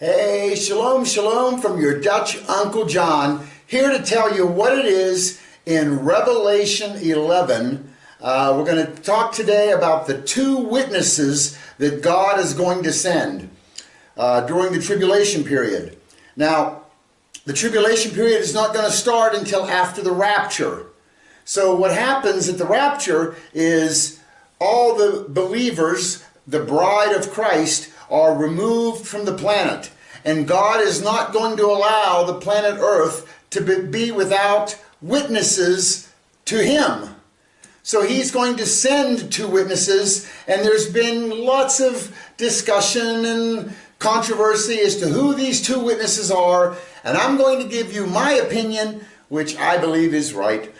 Hey, shalom, shalom from your Dutch Uncle John, here to tell you what it is in Revelation 11. We're going to talk today about the two witnesses that God is going to send during the tribulation period. Now, the tribulation period is not going to start until after the rapture. So what happens at the rapture is all the believers, the bride of Christ, are removed from the planet. And God is not going to allow the planet Earth to be without witnesses to Him. So He's going to send two witnesses, and there's been lots of discussion and controversy as to who these two witnesses are. And I'm going to give you my opinion, which I believe is right.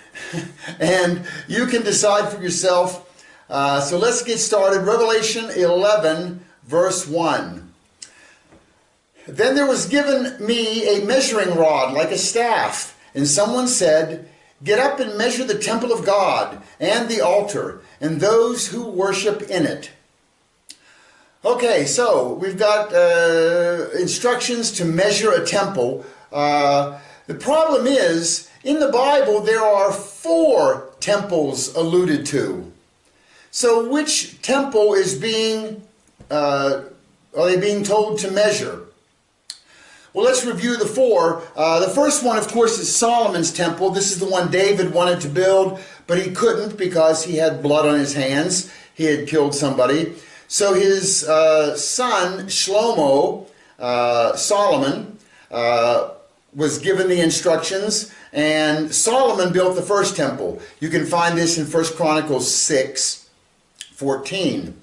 And you can decide for yourself. So let's get started. Revelation 11, verse 1. Then there was given me a measuring rod like a staff, and someone said, "Get up and measure the temple of God and the altar and those who worship in it." Okay, so we've got instructions to measure a temple. The problem is, in the Bible there are 4 temples alluded to. So which temple is are they being told to measure? Well, let's review the 4. The first one, of course, is Solomon's temple. This is the one David wanted to build, but he couldn't because he had blood on his hands. He had killed somebody. So his son, Shlomo, Solomon, was given the instructions, and Solomon built the first temple. You can find this in 1 Chronicles 6:14.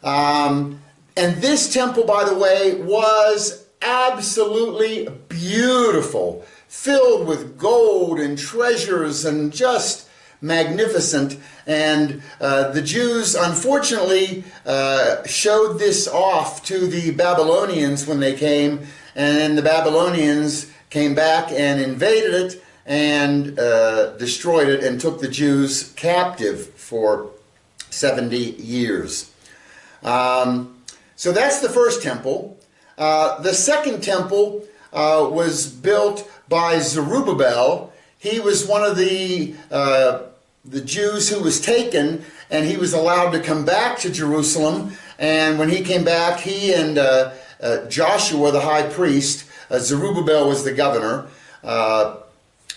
And this temple, by the way, was absolutely beautiful, filled with gold and treasures and just magnificent. And the Jews, unfortunately, showed this off to the Babylonians when they came, and then the Babylonians came back and invaded it and destroyed it and took the Jews captive for 70 years. So that's the first temple. The second temple was built by Zerubbabel. He was one of the Jews who was taken, and he was allowed to come back to Jerusalem. And when he came back, he and Joshua, the high priest, Zerubbabel was the governor.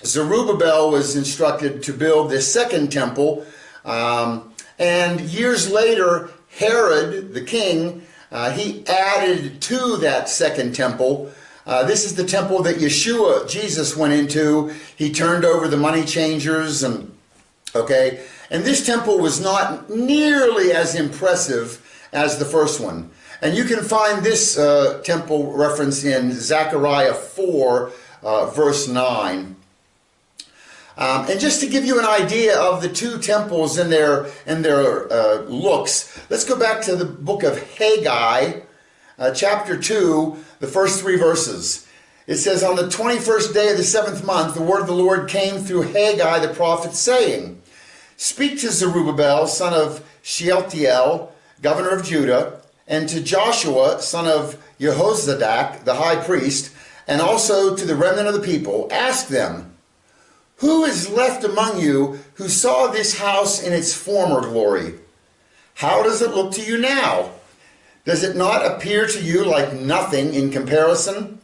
Zerubbabel was instructed to build this second temple. And years later, Herod, the king, he added to that second temple. This is the temple that Yeshua, Jesus, went into. He turned over the money changers, and this temple was not nearly as impressive as the first one. And you can find this temple reference in Zechariah 4, verse 9. And just to give you an idea of the two temples and their looks, let's go back to the book of Haggai, chapter 2, the first 3 verses. It says, "On the 21st day of the 7th month, the word of the Lord came through Haggai the prophet, saying, Speak to Zerubbabel, son of Shealtiel, governor of Judah, and to Joshua, son of Jehozadak, the high priest, and also to the remnant of the people. Ask them, who is left among you who saw this house in its former glory? How does it look to you now? Does it not appear to you like nothing in comparison?"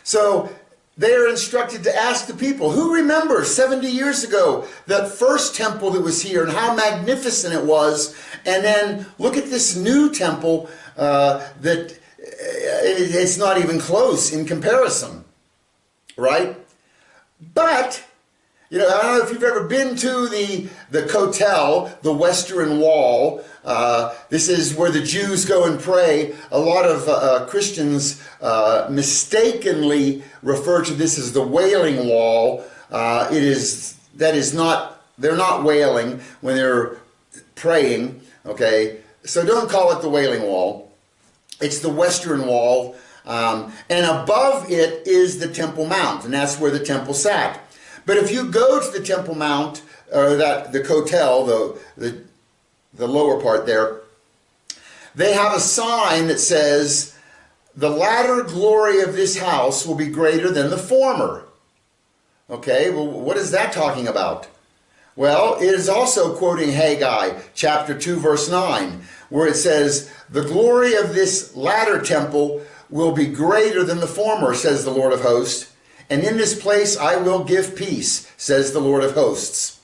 So they are instructed to ask the people, who remembers 70 years ago that first temple that was here and how magnificent it was? And then look at this new temple that it's not even close in comparison, right? But, I don't know if you've ever been to the Kotel, the Western Wall. This is where the Jews go and pray. A lot of Christians mistakenly refer to this as the Wailing Wall. They're not wailing when they're praying, okay? So don't call it the Wailing Wall. It's the Western Wall. And above it is the Temple Mount, and that's where the temple sat. But if you go to the Temple Mount, or the Kotel, the lower part there, they have a sign that says the latter glory of this house will be greater than the former. Okay, well, what is that talking about? Well, it is also quoting Haggai chapter 2 verse 9, where it says, the glory of this latter temple will be greater than the former, says the Lord of hosts, and in this place I will give peace, says the Lord of hosts.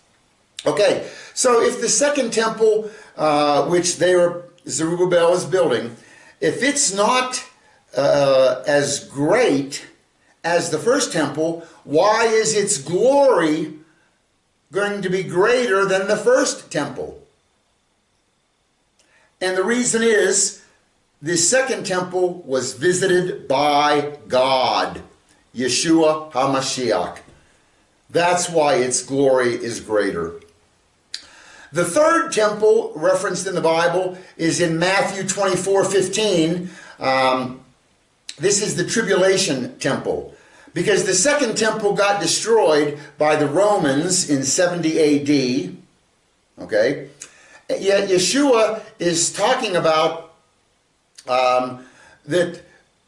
Okay, so if the second temple, which Zerubbabel is building, if it's not as great as the first temple, why is its glory going to be greater than the first temple? And the reason is, the second temple was visited by God, Yeshua HaMashiach. That's why its glory is greater. The third temple referenced in the Bible is in Matthew 24:15. This is the tribulation temple, because the second temple got destroyed by the Romans in 70 AD. Okay? Yet Yeshua is talking about that,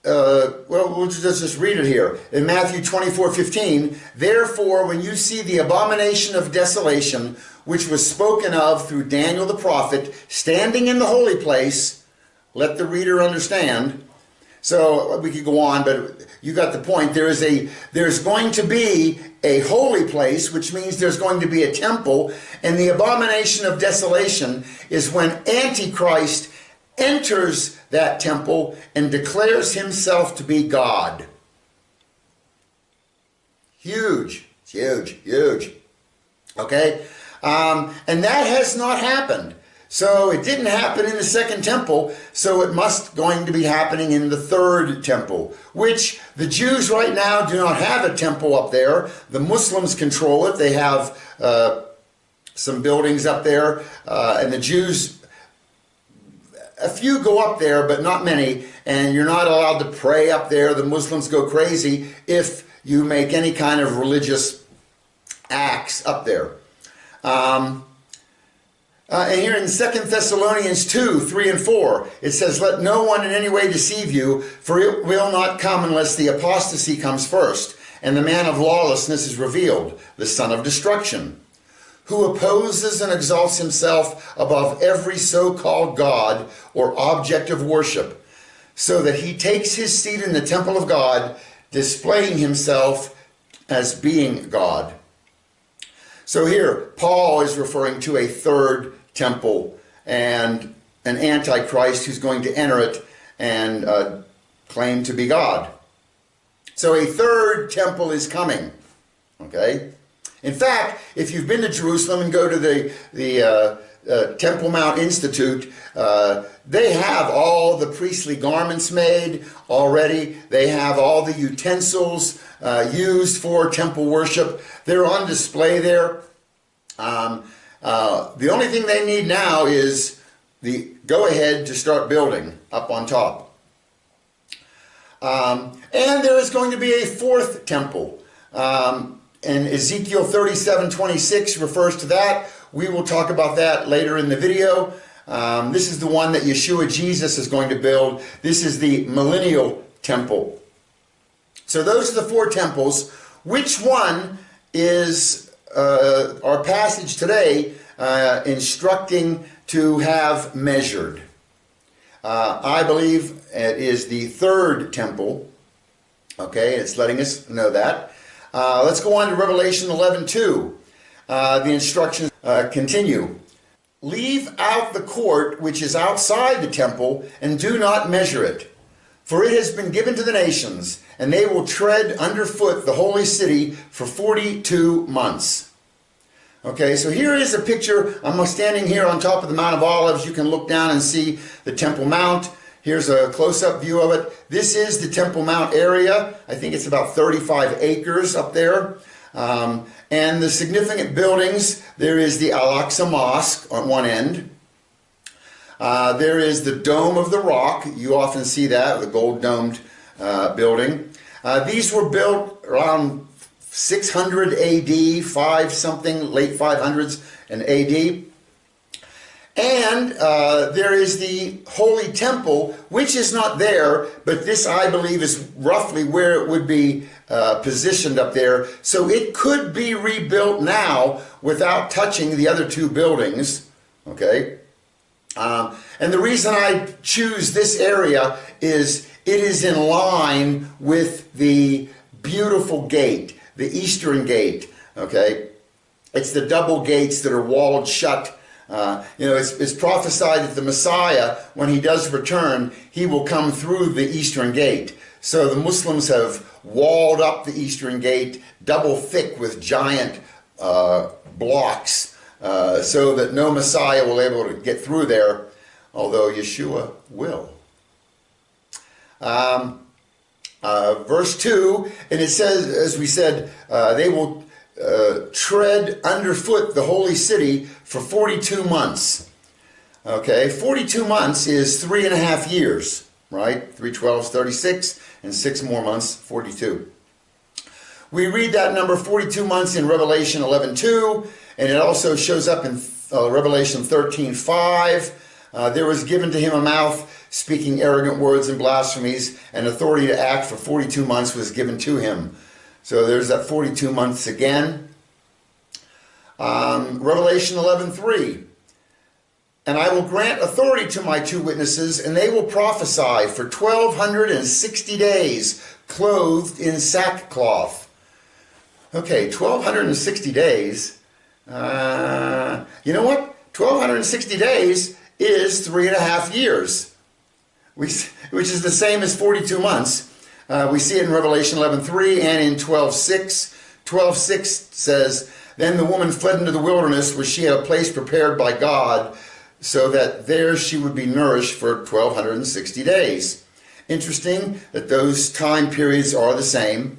well, let's just read it here. In Matthew 24:15, therefore, when you see the abomination of desolation, which was spoken of through Daniel the prophet, standing in the holy place, let the reader understand. So we could go on, but you got the point. There's going to be a holy place, which means there's going to be a temple, and the abomination of desolation is when Antichrist enters that temple and declares himself to be God. Huge, huge, huge. Okay? And that has not happened. So it didn't happen in the second temple, so it must going to be happening in the third temple, which the Jews right now do not have a temple up there. The Muslims control it. They have some buildings up there, and the Jews, a few go up there, but not many, and you're not allowed to pray up there. The Muslims go crazy if you make any kind of religious acts up there. And here in 2 Thessalonians 2, 3 and 4, it says, let no one in any way deceive you, for it will not come unless the apostasy comes first, and the man of lawlessness is revealed, the son of destruction, who opposes and exalts himself above every so-called God or object of worship, so that he takes his seat in the temple of God, displaying himself as being God. So here, Paul is referring to a third temple and an antichrist who's going to enter it and claim to be God. So a third temple is coming. Okay? In fact, if you've been to Jerusalem and go to the Temple Mount Institute, they have all the priestly garments made already. They have all the utensils used for temple worship. They're on display there. The only thing they need now is the go-ahead to start building up on top. And there is going to be a fourth temple. And Ezekiel 37:26 refers to that. We will talk about that later in the video. This is the one that Yeshua Jesus is going to build. This is the millennial temple. So those are the four temples. Which one is our passage today instructing to have measured? I believe it is the third temple. Okay, it's letting us know that. Let's go on to Revelation 11:2. The instructions continue. Leave out the court which is outside the temple, and do not measure it. For it has been given to the nations, and they will tread underfoot the holy city for 42 months. Okay, so here is a picture. I'm standing here on top of the Mount of Olives. You can look down and see the Temple Mount. Here's a close-up view of it. This is the Temple Mount area. I think it's about 35 acres up there. And the significant buildings, there is the Al-Aqsa Mosque on one end. There is the Dome of the Rock. You often see that, the gold-domed building. These were built around 600 AD, late 500s and AD. And there is the Holy Temple, which is not there, but this, I believe, is roughly where it would be positioned up there. So it could be rebuilt now without touching the other two buildings. Okay? And the reason I choose this area is it is in line with the beautiful gate, the Eastern Gate. Okay? It's the double gates that are walled shut. It's prophesied that the Messiah, when he does return, he will come through the Eastern Gate. So the Muslims have walled up the Eastern Gate double thick with giant blocks so that no Messiah will be able to get through there, although Yeshua will. Verse 2, and it says, as we said, they will tread underfoot the holy city for 42 months. Okay, 42 months is 3.5 years, right? 3 12 is 36, and 6 more months, 42. We read that number 42 months in Revelation 11:2, and it also shows up in Revelation 13:5. There was given to him a mouth speaking arrogant words and blasphemies, and authority to act for 42 months was given to him. So there's that 42 months again. Revelation 11:3. And I will grant authority to my two witnesses, and they will prophesy for 1,260 days, clothed in sackcloth. Okay, 1,260 days. You know what? 1,260 days is 3.5 years, which is the same as 42 months. We see it in Revelation 11:3 and in 12:6. 12:6 says, Then the woman fled into the wilderness where she had a place prepared by God, so that there she would be nourished for 1,260 days. Interesting that those time periods are the same.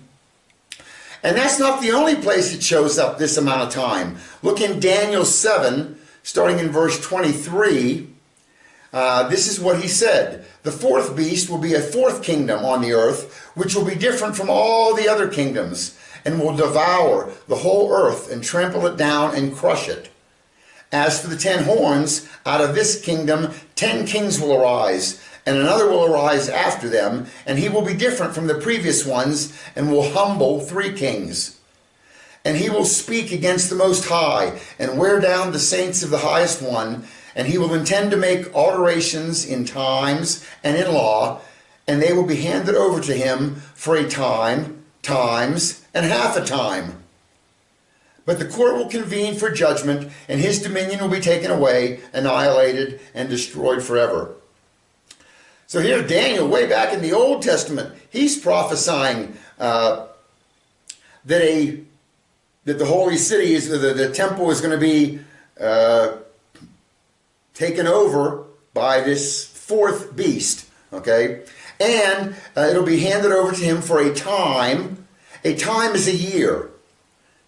And that's not the only place it shows up this amount of time. Look in Daniel 7, starting in verse 23. This is what he said. The fourth beast will be a fourth kingdom on the earth, which will be different from all the other kingdoms, and will devour the whole earth and trample it down and crush it. As for the 10 horns, out of this kingdom 10 kings will arise, and another will arise after them, and he will be different from the previous ones, and will humble 3 kings. And he will speak against the Most High, and wear down the saints of the Highest One, and he will intend to make alterations in times and in law, and they will be handed over to him for a time, times, and half a time. But the court will convene for judgment, and his dominion will be taken away, annihilated, and destroyed forever. So here Daniel, way back in the Old Testament, he's prophesying that the holy city, the temple is going to be taken over by this fourth beast, okay? And it'll be handed over to him for a time. A time is a year.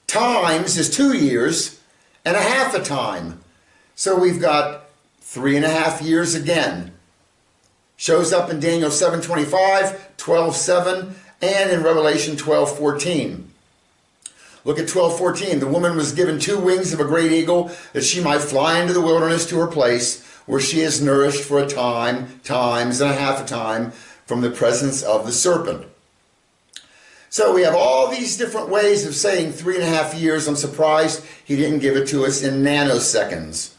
Times is 2 years and a half a time. So we've got 3.5 years again. Shows up in Daniel 7:25, 12:7, and in Revelation 12:14. Look at 12:14. The woman was given 2 wings of a great eagle, that she might fly into the wilderness to her place, where she is nourished for a time, times, and a half a time, from the presence of the serpent. So we have all these different ways of saying 3.5 years. I'm surprised he didn't give it to us in nanoseconds.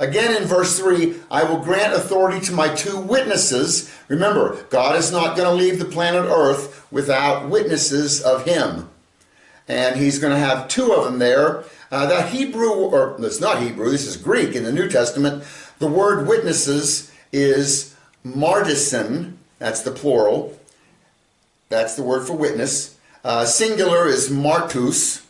Again in verse 3, I will grant authority to my 2 witnesses. Remember, God is not going to leave the planet Earth without witnesses of him. And he's going to have 2 of them there. That Hebrew, or it's not Hebrew, this is Greek in the New Testament. The word witnesses is martyson, that's the plural. That's the word for witness. Singular is martus,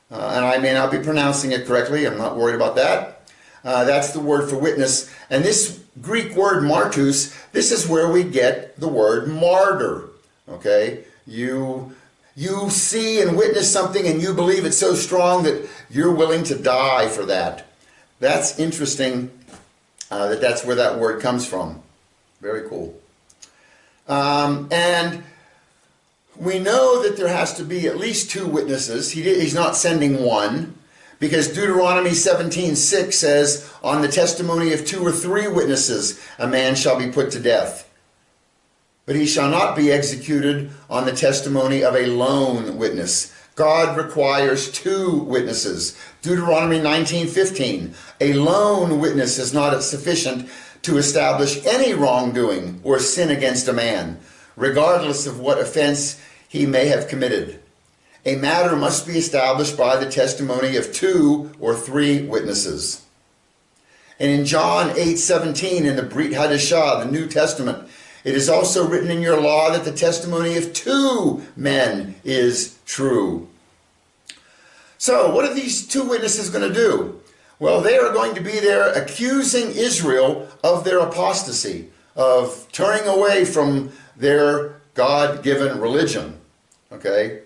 and I may not be pronouncing it correctly. I'm not worried about that. That's the word for witness. And this Greek word martus, this is where we get the word martyr. Okay? You see and witness something and you believe it's so strong that you're willing to die for that. That's interesting that's where that word comes from. Very cool. And we know that there has to be at least 2 witnesses. He's not sending 1. Because Deuteronomy 17:6 says, on the testimony of 2 or 3 witnesses, a man shall be put to death. But he shall not be executed on the testimony of a lone witness. God requires 2 witnesses. Deuteronomy 19:15, a lone witness is not sufficient to establish any wrongdoing or sin against a man, regardless of what offense he may have committed. A matter must be established by the testimony of 2 or 3 witnesses. And in John 8:17 in the Brit Hadashah, the New Testament, it is also written in your law that the testimony of 2 men is true. So what are these 2 witnesses going to do? Well, they are going to be there accusing Israel of their apostasy, of turning away from their God-given religion. Okay?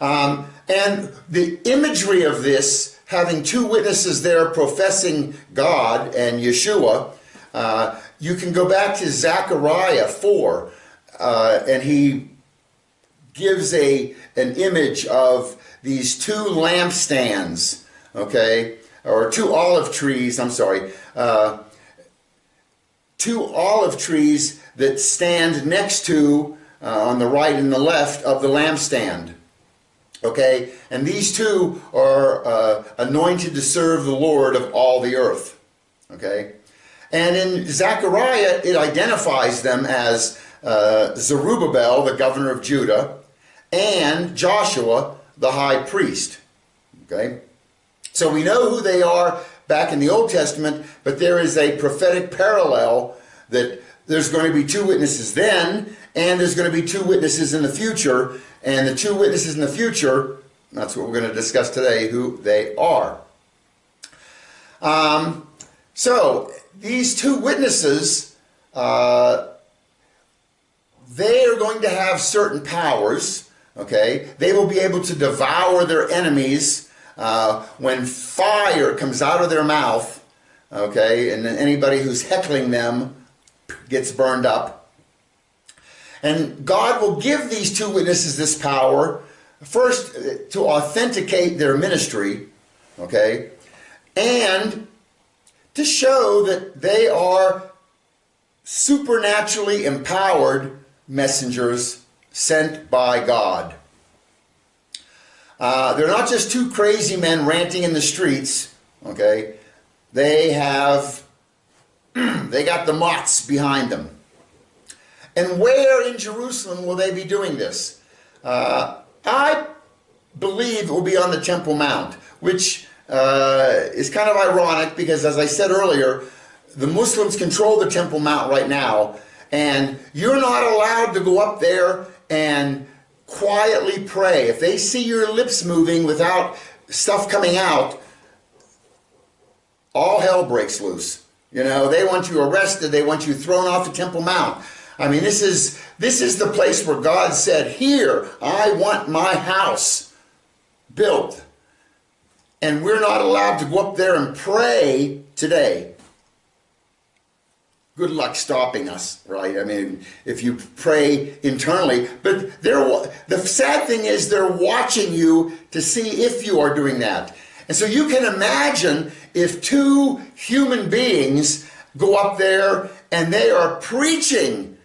And the imagery of this, having 2 witnesses there professing God and Yeshua, you can go back to Zechariah 4, and he gives an image of these 2 lampstands, okay, or 2 olive trees, 2 olive trees that stand next to, on the right and the left of the lampstand. Okay, and these 2 are anointed to serve the Lord of all the earth. Okay, and in Zechariah it identifies them as Zerubbabel, the governor of Judah, and Joshua, the high priest. Okay, so we know who they are back in the Old Testament, but there is a prophetic parallel that there's going to be 2 witnesses then, and there's going to be 2 witnesses in the future. And the 2 witnesses in the future, that's what we're going to discuss today, who they are. So these 2 witnesses, they are going to have certain powers. Okay, they will be able to devour their enemies when fire comes out of their mouth. Okay, and then anybody who's heckling them gets burned up. And God will give these 2 witnesses this power, first to authenticate their ministry, okay, and to show that they are supernaturally empowered messengers sent by God. They're not just 2 crazy men ranting in the streets, okay. They got the mots behind them. And where in Jerusalem will they be doing this? I believe it will be on the Temple Mount, which is kind of ironic because, as I said earlier, the Muslims control the Temple Mount right now, and you're not allowed to go up there and quietly pray. If they see your lips moving without stuff coming out, all hell breaks loose. You know, they want you arrested, they want you thrown off the Temple Mount. I mean, this is the place where God said, here, I want my house built. And we're not allowed to go up there and pray today. Good luck stopping us, right? I mean, if you pray internally. But the sad thing is they're watching you to see if you are doing that. And so you can imagine if 2 human beings go up there and they are preaching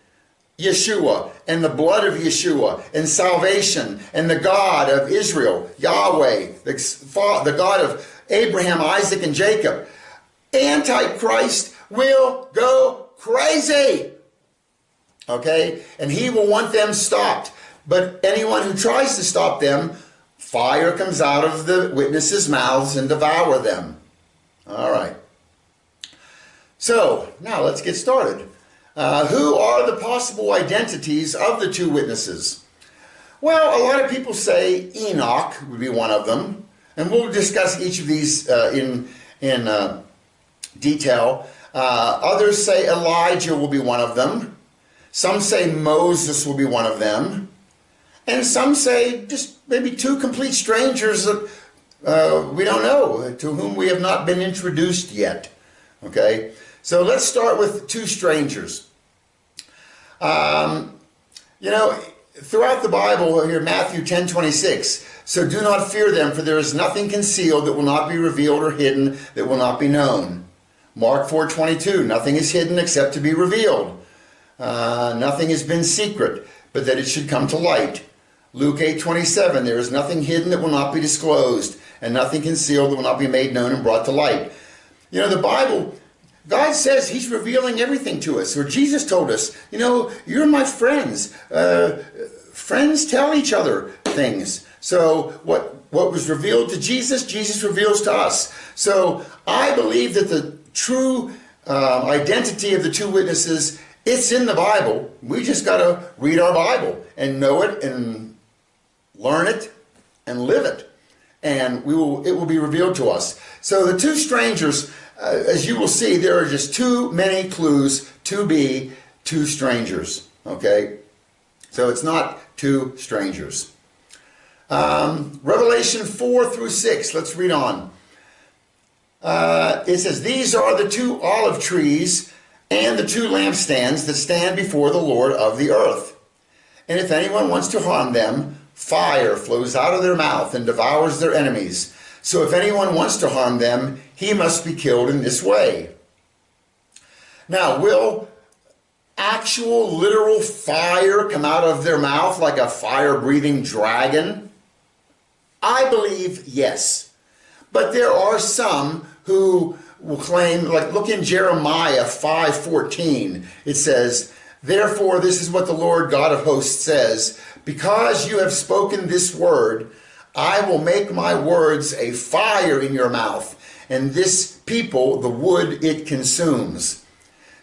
Yeshua and the blood of Yeshua and salvation and the God of Israel, Yahweh, the God of Abraham, Isaac, and Jacob. Antichrist will go crazy. Okay? And he will want them stopped. But anyone who tries to stop them, fire comes out of the witnesses' mouths and devour them. All right. So, now let's get started. Who are the possible identities of the 2 witnesses? Well, a lot of people say Enoch would be one of them, and we'll discuss each of these in detail. Others say Elijah will be one of them. Some say Moses will be one of them. And some say just maybe 2 complete strangers that we don't know, to whom we have not been introduced yet. Okay? So let's start with 2 strangers. You know, throughout the Bible here, Matthew 10:26, so do not fear them, for there is nothing concealed that will not be revealed, or hidden that will not be known. Mark 4:22, nothing is hidden except to be revealed. Nothing has been secret, but that it should come to light. Luke 8:27, there is nothing hidden that will not be disclosed, and nothing concealed that will not be made known and brought to light. You know, the Bible, God says He's revealing everything to us. Or Jesus told us, you know, you're my friends. Friends tell each other things. So what was revealed to Jesus, Jesus reveals to us. So I believe that the true identity of the two witnesses, it's in the Bible. We just got to read our Bible and know it and learn it and live it. And it will be revealed to us. So the two strangers, as you will see, there are just too many clues to be two strangers. Okay? So it's not two strangers. Revelation 4-6. Let's read on. It says, these are the two olive trees and the two lampstands that stand before the Lord of the earth. And if anyone wants to harm them, fire flows out of their mouth and devours their enemies. So if anyone wants to harm them, he must be killed in this way. Now, will actual literal fire come out of their mouth like a fire-breathing dragon? I believe yes. But there are some who will claim, like look in Jeremiah 5:14. It says, therefore this is what the Lord God of hosts says, because you have spoken this word, I will make my words a fire in your mouth, and this people the wood it consumes.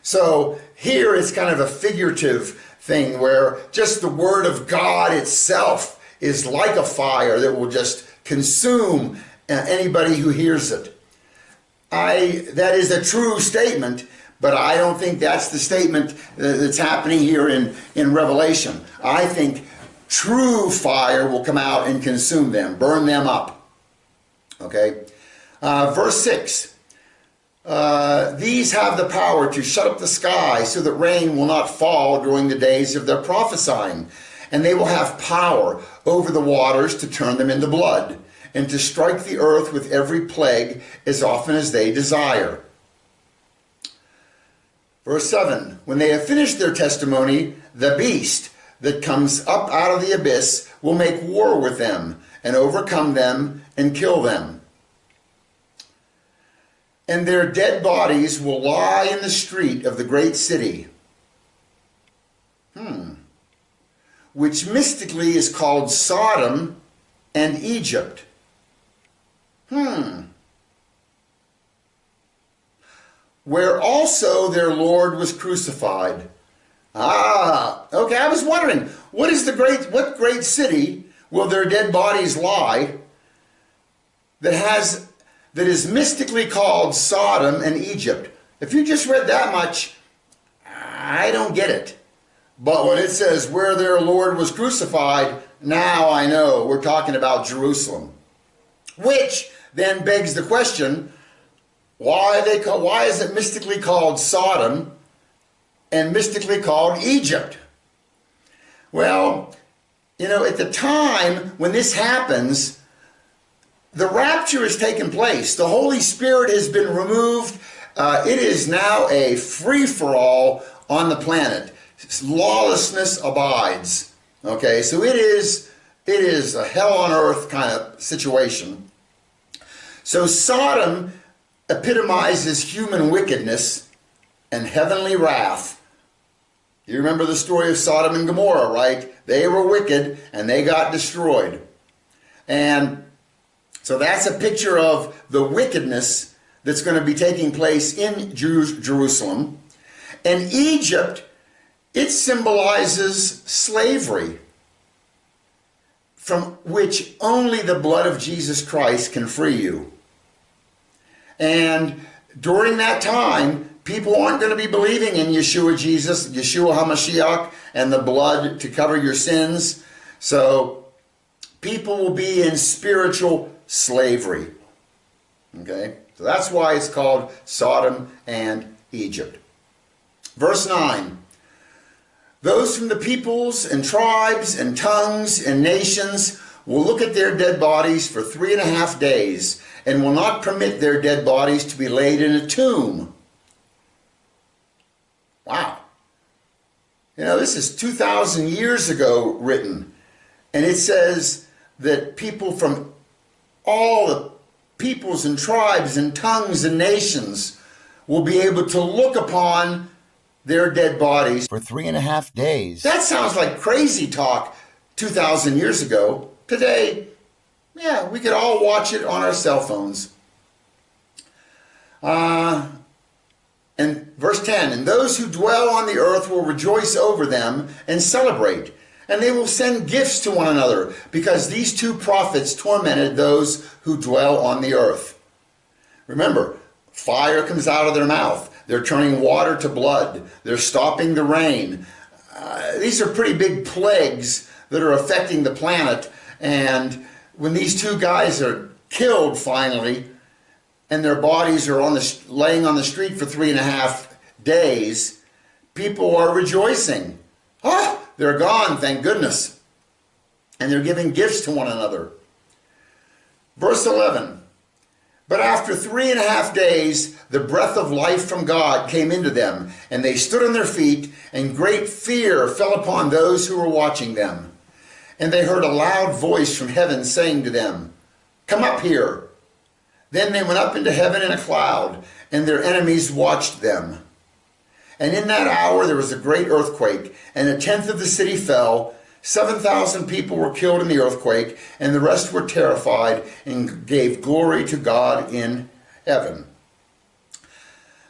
So here it's kind of a figurative thing where just the word of God itself is like a fire that will just consume anybody who hears it. That is a true statement, but I don't think that's the statement that's happening here in Revelation. I think true fire will come out and consume them, burn them up. Okay? Verse 6. These have the power to shut up the sky so that rain will not fall during the days of their prophesying. And they will have power over the waters to turn them into blood, and to strike the earth with every plague as often as they desire. Verse 7, when they have finished their testimony, the beast that comes up out of the abyss will make war with them and overcome them and kill them. And their dead bodies will lie in the street of the great city, which mystically is called Sodom and Egypt. Where also their Lord was crucified. Okay, I was wondering, what great city will their dead bodies lie that is mystically called Sodom and Egypt? If you just read that much, I don't get it. But when it says where their Lord was crucified, now I know we're talking about Jerusalem. Which then begs the question, why is it mystically called Sodom and mystically called Egypt? Well, you know, at the time when this happens, the rapture has taken place. The Holy Spirit has been removed. It is now a free-for-all on the planet. Lawlessness abides. Okay, so it is a hell on earth kind of situation. So Sodom epitomizes human wickedness and heavenly wrath. You remember the story of Sodom and Gomorrah, right? They were wicked and they got destroyed. And so that's a picture of the wickedness that's going to be taking place in Jerusalem. And Egypt, it symbolizes slavery, from which only the blood of Jesus Christ can free you. And during that time, people aren't going to be believing in Yeshua HaMashiach, and the blood to cover your sins. So people will be in spiritual slavery. Okay? So that's why it's called Sodom and Egypt. Verse 9. Those from the peoples and tribes and tongues and nations will look at their dead bodies for 3.5 days and will not permit their dead bodies to be laid in a tomb. Wow. You know, this is 2,000 years ago written. And it says that people from all the peoples and tribes and tongues and nations will be able to look upon their dead bodies for 3.5 days. That sounds like crazy talk 2,000 years ago. Today, yeah, we could all watch it on our cell phones. And verse 10, and those who dwell on the earth will rejoice over them and celebrate, and they will send gifts to one another, because these two prophets tormented those who dwell on the earth. Remember, fire comes out of their mouth. They're turning water to blood. They're stopping the rain. These are pretty big plagues that are affecting the planet. And when these two guys are killed finally, and their bodies are laying on the street for 3.5 days, people are rejoicing. Ah, they're gone, thank goodness. And they're giving gifts to one another. Verse 11. But after 3.5 days, the breath of life from God came into them, and they stood on their feet, and great fear fell upon those who were watching them. And they heard a loud voice from heaven saying to them, "Come up here." Then they went up into heaven in a cloud, and their enemies watched them. And in that hour there was a great earthquake, and 1/10 of the city fell. 7,000 people were killed in the earthquake, and the rest were terrified and gave glory to God in heaven.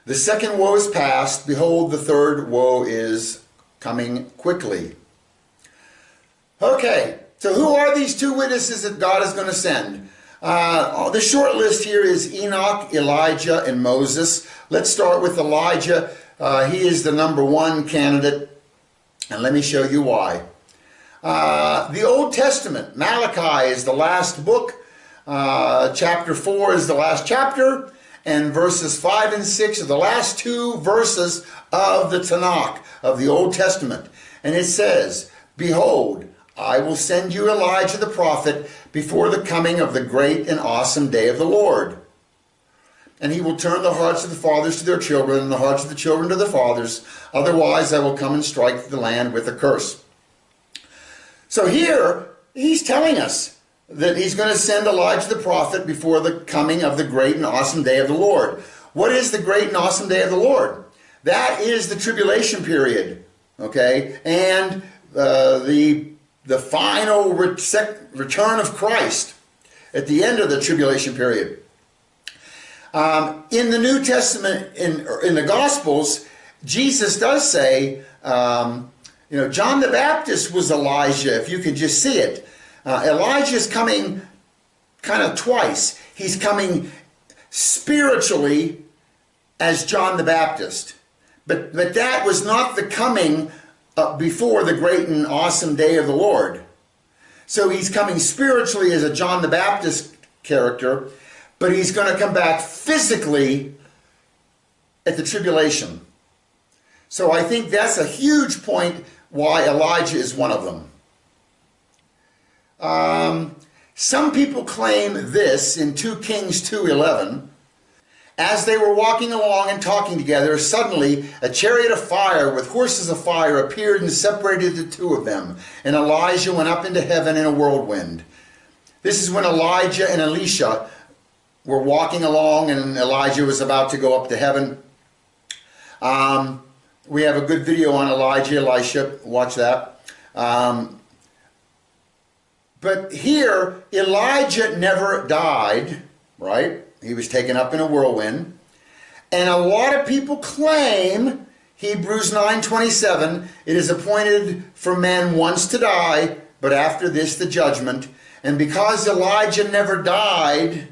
The second woe is past. Behold, the third woe is coming quickly. Okay, so who are these two witnesses that God is going to send? The short list here is Enoch, Elijah, and Moses. Let's start with Elijah. He is the number one candidate, and let me show you why. The Old Testament, Malachi is the last book. Chapter 4 is the last chapter, and verses 5 and 6 are the last two verses of the Tanakh, of the Old Testament. And it says, "Behold, I will send you Elijah the prophet before the coming of the great and awesome day of the Lord. And he will turn the hearts of the fathers to their children, and the hearts of the children to the fathers. Otherwise I will come and strike the land with a curse." So here, he's telling us that he's going to send Elijah the prophet before the coming of the great and awesome day of the Lord. What is the great and awesome day of the Lord? That is the tribulation period, okay? And the final return of Christ at the end of the tribulation period. In the New Testament, in the Gospels, Jesus does say, John the Baptist was Elijah, if you could just see it. Elijah is coming kind of twice. He's coming spiritually as John the Baptist. But that was not the coming before the great and awesome day of the Lord. So he's coming spiritually as a John the Baptist character, but he's going to come back physically at the tribulation. So I think that's a huge point why Elijah is one of them. Some people claim this in 2 Kings 2:11. As they were walking along and talking together, suddenly a chariot of fire with horses of fire appeared and separated the two of them. And Elijah went up into heaven in a whirlwind. This is when Elijah and Elisha were walking along, and Elijah was about to go up to heaven. We have a good video on Elijah, Elisha. Watch that. But here, Elijah never died, right? He was taken up in a whirlwind. And a lot of people claim, Hebrews 9:27, it is appointed for men once to die, but after this the judgment. And because Elijah never died,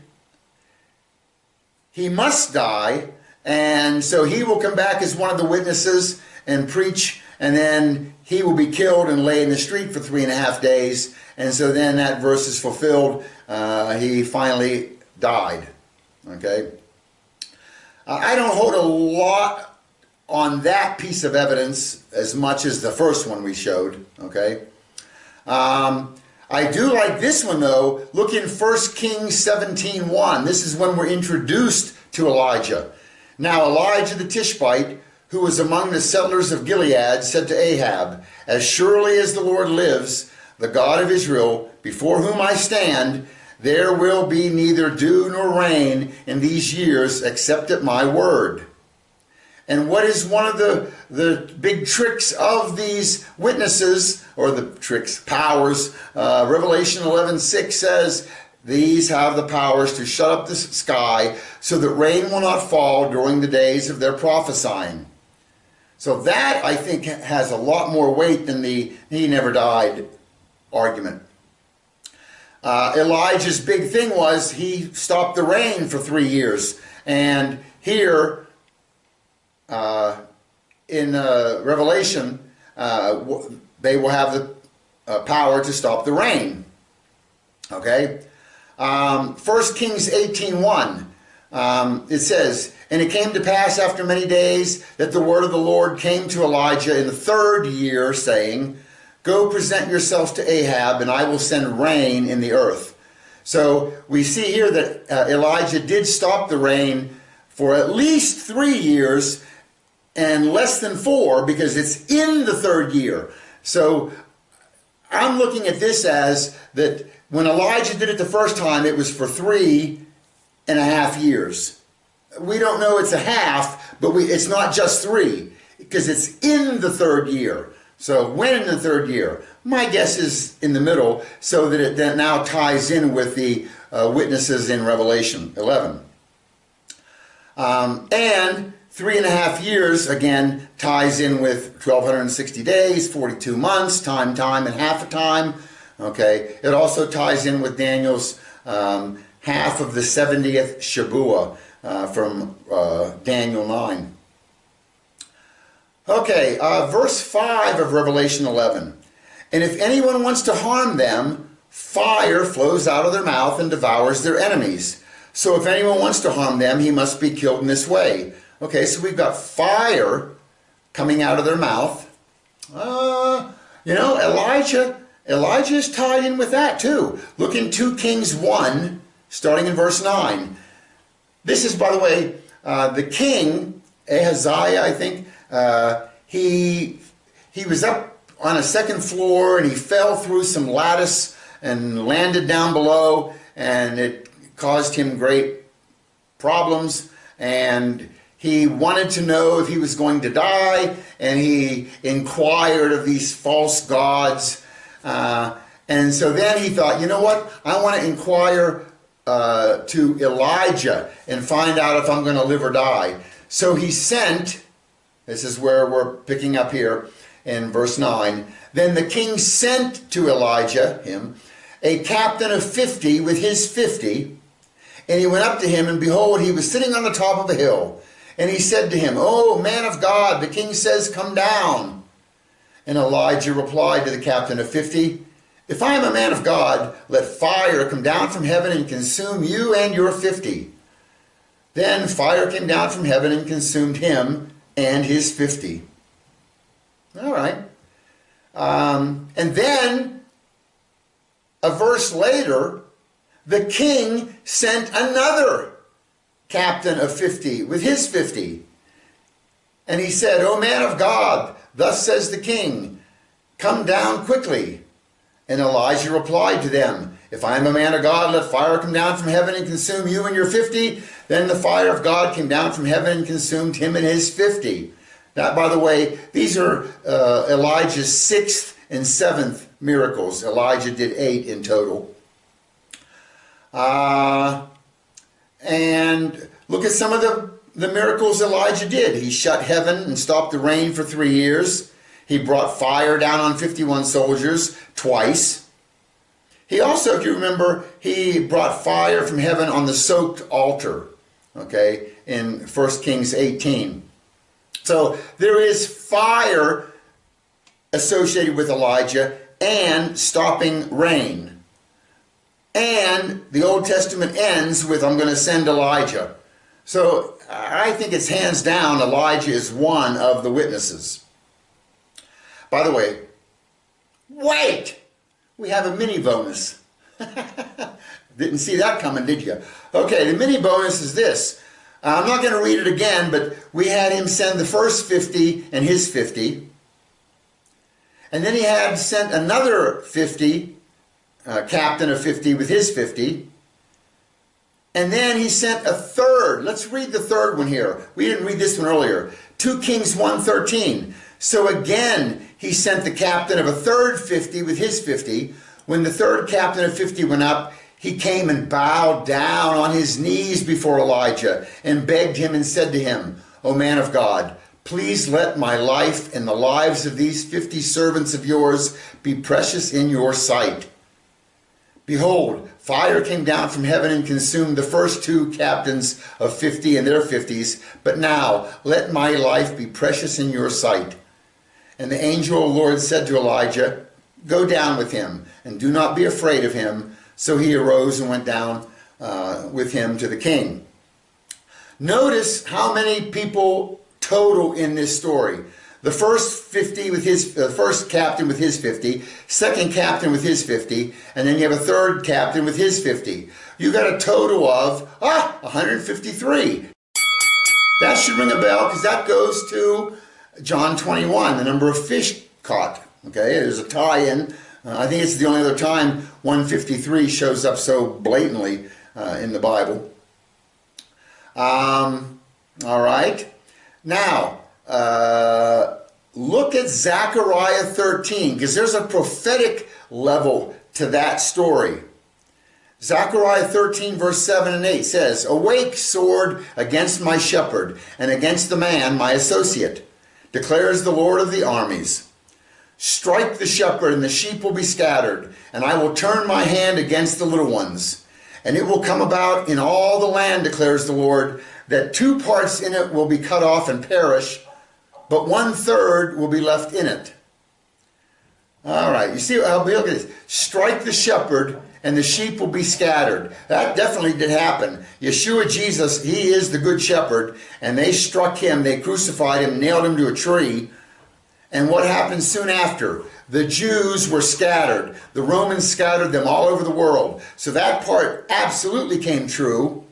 he must die. And so he will come back as one of the witnesses and preach, and then he will be killed and lay in the street for 3.5 days. And so then that verse is fulfilled. He finally died. Okay? I don't hold a lot on that piece of evidence as much as the first one we showed, okay? I do like this one though. Look in 1 Kings 17:1. This is when we're introduced to Elijah. Now Elijah the Tishbite, who was among the settlers of Gilead, said to Ahab, "As surely as the Lord lives, the God of Israel, before whom I stand, there will be neither dew nor rain in these years except at my word." And what is one of the big tricks of these witnesses, or the tricks, powers? Revelation 11:6 says, "These have the powers to shut up the sky so that rain will not fall during the days of their prophesying." So that, I think, has a lot more weight than the "he never died" argument. Elijah's big thing was he stopped the rain for 3 years. And here in Revelation, they will have the power to stop the rain. Okay? 1 Kings 18:1, it says, "And it came to pass after many days that the word of the Lord came to Elijah in the 3rd year, saying, Go present yourselves to Ahab, and I will send rain in the earth." So we see here that Elijah did stop the rain for at least 3 years, and less than 4 because it's in the 3rd year. So I'm looking at this as that when Elijah did it the first time, it was for 3.5 years. We don't know it's a half, but it's not just 3 because it's in the 3rd year. So when in the 3rd year? My guess is in the middle, so that it then now ties in with the witnesses in Revelation 11. And 3.5 years, again, ties in with 1,260 days, 42 months, time, and half a time. Okay, it also ties in with Daniel's half of the 70th Shabuah from Daniel 9. Okay, verse 5 of Revelation 11. "And if anyone wants to harm them, fire flows out of their mouth and devours their enemies. So if anyone wants to harm them, he must be killed in this way." Okay, so we've got fire coming out of their mouth. Elijah is tied in with that too. Look in 2 Kings 1, starting in verse 9. This is, by the way, the king, Ahaziah, I think, he was up on a 2nd floor and he fell through some lattice and landed down below, and it caused him great problems, and he wanted to know if he was going to die, and he inquired of these false gods. And so then he thought, you know what? I want to inquire to Elijah and find out if I'm going to live or die. So he sent, this is where we're picking up here in verse 9, "Then the king sent to Elijah," him, "a captain of 50 with his 50, and he went up to him, and behold, he was sitting on the top of a hill. And he said to him, 'O man of God, the king says, come down.' And Elijah replied to the captain of 50, 'If I am a man of God, let fire come down from heaven and consume you and your 50. Then fire came down from heaven and consumed him and his 50. All right. And then, a verse later, the king sent another captain of 50 with his 50. And he said, "O man of God, thus says the king, come down quickly." And Elijah replied to them, "If I am a man of God, let fire come down from heaven and consume you and your 50. Then the fire of God came down from heaven and consumed him and his 50. That, by the way, these are Elijah's 6th and 7th miracles. Elijah did 8 in total. And look at some of the miracles Elijah did. He shut heaven and stopped the rain for 3 years. He brought fire down on 51 soldiers twice. He also, if you remember, he brought fire from heaven on the soaked altar, okay, in 1 Kings 18. So there is fire associated with Elijah and stopping rain. And the Old Testament ends with, I'm going to send Elijah. So I think it's hands down Elijah is one of the witnesses. By the way, wait! We have a mini bonus. Didn't see that coming, did you? Okay, the mini bonus is this. I'm not going to read it again, but we had him send the first 50 and his 50. And then he had sent another 50, captain of 50 with his 50. And then he sent a third. Let's read the third one here. We didn't read this one earlier. 2 Kings 1:13. So again, he sent the captain of a third 50 with his 50. When the third captain of 50 went up, he came and bowed down on his knees before Elijah and begged him and said to him, O man of God, please let my life and the lives of these 50 servants of yours be precious in your sight. Behold, fire came down from heaven and consumed the first 2 captains of 50 and their 50s. But now let my life be precious in your sight. And the angel of the Lord said to Elijah, Go down with him, and do not be afraid of him. So he arose and went down with him to the king. Notice how many people total in this story. The first 50 with his first captain with his 50, second captain with his 50, and then you have a third captain with his 50. You got a total of 153. That should ring a bell because that goes to John 21, the number of fish caught. Okay, there's a tie-in. I think it's the only other time 153 shows up so blatantly in the Bible. All right. Now, look at Zechariah 13, because there's a prophetic level to that story. Zechariah 13, verse 7 and 8 says, Awake, sword, against my shepherd, and against the man, my associate, declares the Lord of the armies. Strike the shepherd, and the sheep will be scattered, and I will turn my hand against the little ones. And it will come about in all the land, declares the Lord, that 2 parts in it will be cut off and perish, but 1/3 will be left in it. All right, you see, look at this. Strike the shepherd, and the sheep will be scattered. That definitely did happen. Yeshua, Jesus, he is the good shepherd, and they struck him, they crucified him, nailed him to a tree. And what happened soon after? The Jews were scattered. The Romans scattered them all over the world. So that part absolutely came true.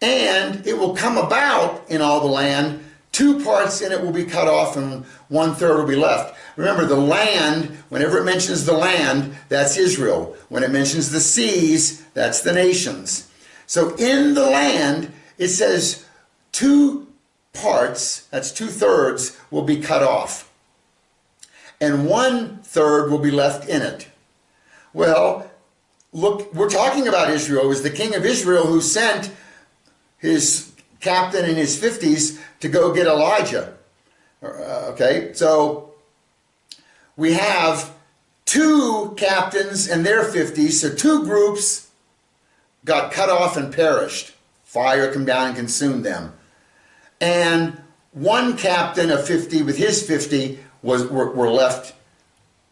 And it will come about in all the land. 2 parts in it will be cut off and 1/3 will be left. Remember, the land, whenever it mentions the land, that's Israel. When it mentions the seas, that's the nations. So in the land, it says 2 parts, that's 2/3, will be cut off. And 1/3 will be left in it. Well, look, we're talking about Israel. It was the king of Israel who sent his captain in his 50s to go get Elijah. Okay, so we have 2 captains and their 50s, so 2 groups got cut off and perished. Fire came down and consumed them. And 1 captain of 50 with his 50 were left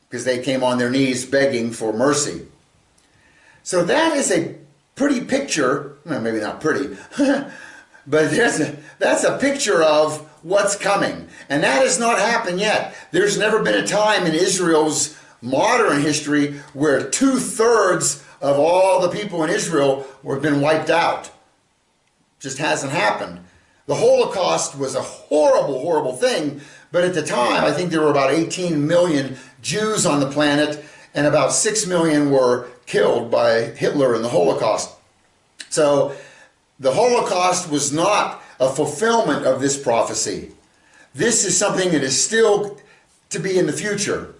because they came on their knees begging for mercy. So that is a pretty picture, well, maybe not pretty, but that's a picture of what's coming. And that has not happened yet. There's never been a time in Israel's modern history where 2/3 of all the people in Israel have been wiped out. Just hasn't happened. The Holocaust was a horrible, horrible thing, but at the time, I think there were about 18 million Jews on the planet, and about 6 million were killed by Hitler in the Holocaust. So the Holocaust was not a fulfillment of this prophecy. This is something that is still to be in the future.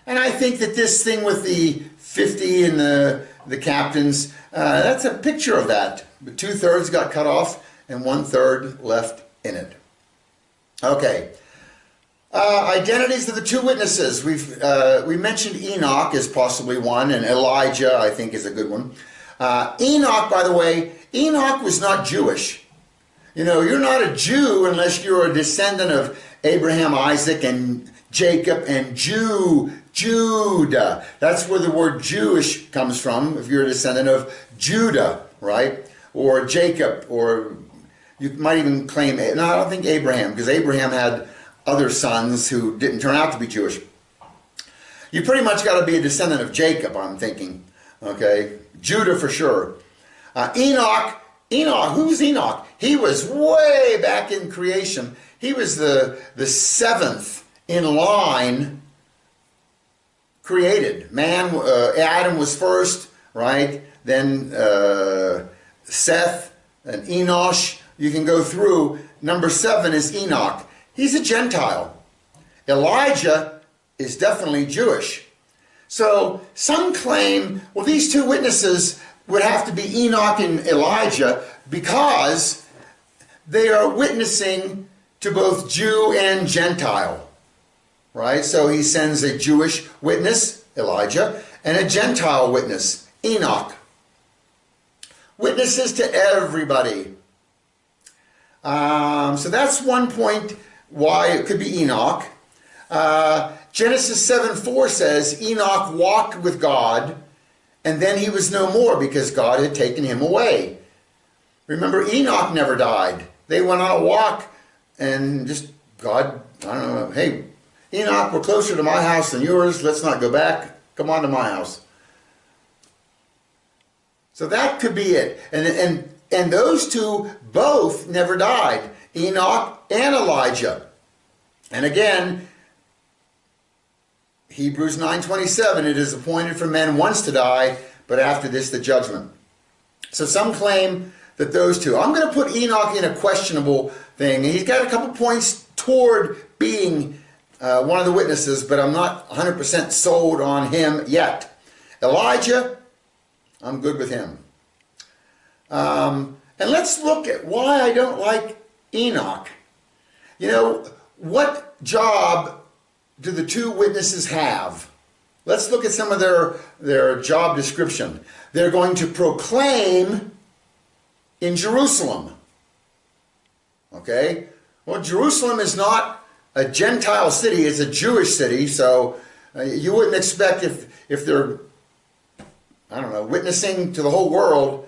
And I think that this thing with the 50 and the captains, that's a picture of that. But 2/3 got cut off and 1/3 left in it. Okay. Identities of the 2 witnesses. We mentioned Enoch as possibly one, and Elijah, I think, is a good one. Enoch, by the way, Enoch was not Jewish. You know, you're not a Jew unless you're a descendant of Abraham, Isaac, and Jacob, and Judah. That's where the word Jewish comes from, if you're a descendant of Judah, right? Or Jacob, or You might even claim, no, I don't think Abraham, because Abraham had other sons who didn't turn out to be Jewish. You pretty much got to be a descendant of Jacob, I'm thinking. Okay, Judah for sure. Enoch, who's Enoch? He was way back in creation. He was the seventh in line created. Man, Adam was first, right? Then Seth and Enosh. You can go through. Number 7 is Enoch. He's a Gentile. Elijah is definitely Jewish. So some claim, well, these two witnesses would have to be Enoch and Elijah because they are witnessing to both Jew and Gentile, right? So he sends a Jewish witness, Elijah, and a Gentile witness, Enoch. Witnesses to everybody. So that's one point why it could be Enoch. Genesis 7:4 says Enoch walked with God, and then he was no more because God had taken him away. Remember, Enoch never died. They went on a walk and just God, I don't know, hey, Enoch, we're closer to my house than yours. Let's not go back. Come on to my house. So that could be it. And those two both never died, Enoch and Elijah. And again, Hebrews 9:27, it is appointed for men once to die, but after this the judgment. So some claim that those two. I'm going to put Enoch in a questionable thing. He's got a couple points toward being one of the witnesses, but I'm not 100% sold on him yet. Elijah, I'm good with him. And let's look at why I don't like Enoch. You know, what job do the two witnesses have? Let's look at some of their job description. They're going to proclaim in Jerusalem. Okay? Well, Jerusalem is not a Gentile city, it's a Jewish city, so you wouldn't expect if they're, I don't know, witnessing to the whole world,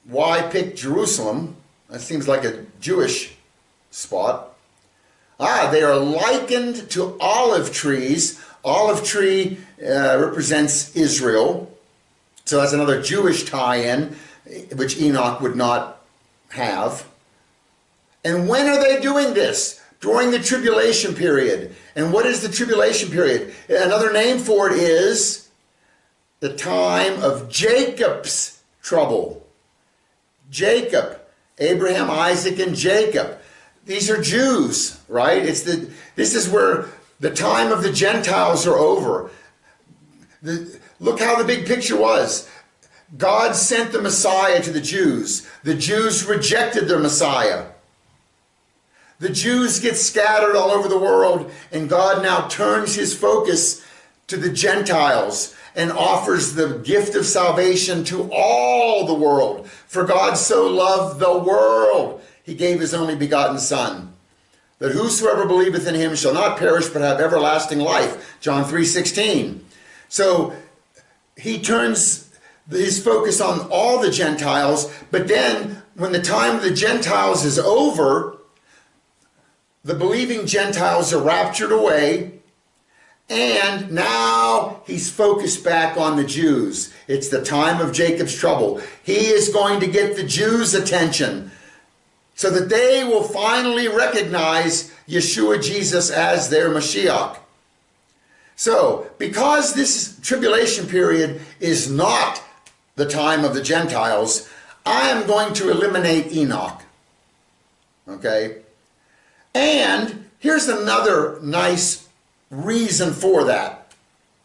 why pick Jerusalem? That seems like a Jewish spot. They are likened to olive trees. Olive tree represents Israel. So that's another Jewish tie-in, which Enoch would not have. And when are they doing this? During the tribulation period. And what is the tribulation period? Another name for it is the time of Jacob's trouble. Jacob, Abraham, Isaac, and Jacob. These are Jews, right? This is where the time of the Gentiles are over. Look how the big picture was. God sent the Messiah to the Jews. The Jews rejected their Messiah. The Jews get scattered all over the world, and God now turns his focus to the Gentiles and offers the gift of salvation to all the world. For God so loved the world, he gave his only begotten Son, that whosoever believeth in him shall not perish but have everlasting life. John 3:16. So he turns his focus on all the Gentiles, but then when the time of the Gentiles is over, the believing Gentiles are raptured away, and now he's focused back on the Jews. It's the time of Jacob's trouble. He is going to get the Jews' attention so that they will finally recognize Yeshua Jesus as their Mashiach. So, because this tribulation period is not the time of the Gentiles, I am going to eliminate Enoch. Okay? And here's another nice reason for that.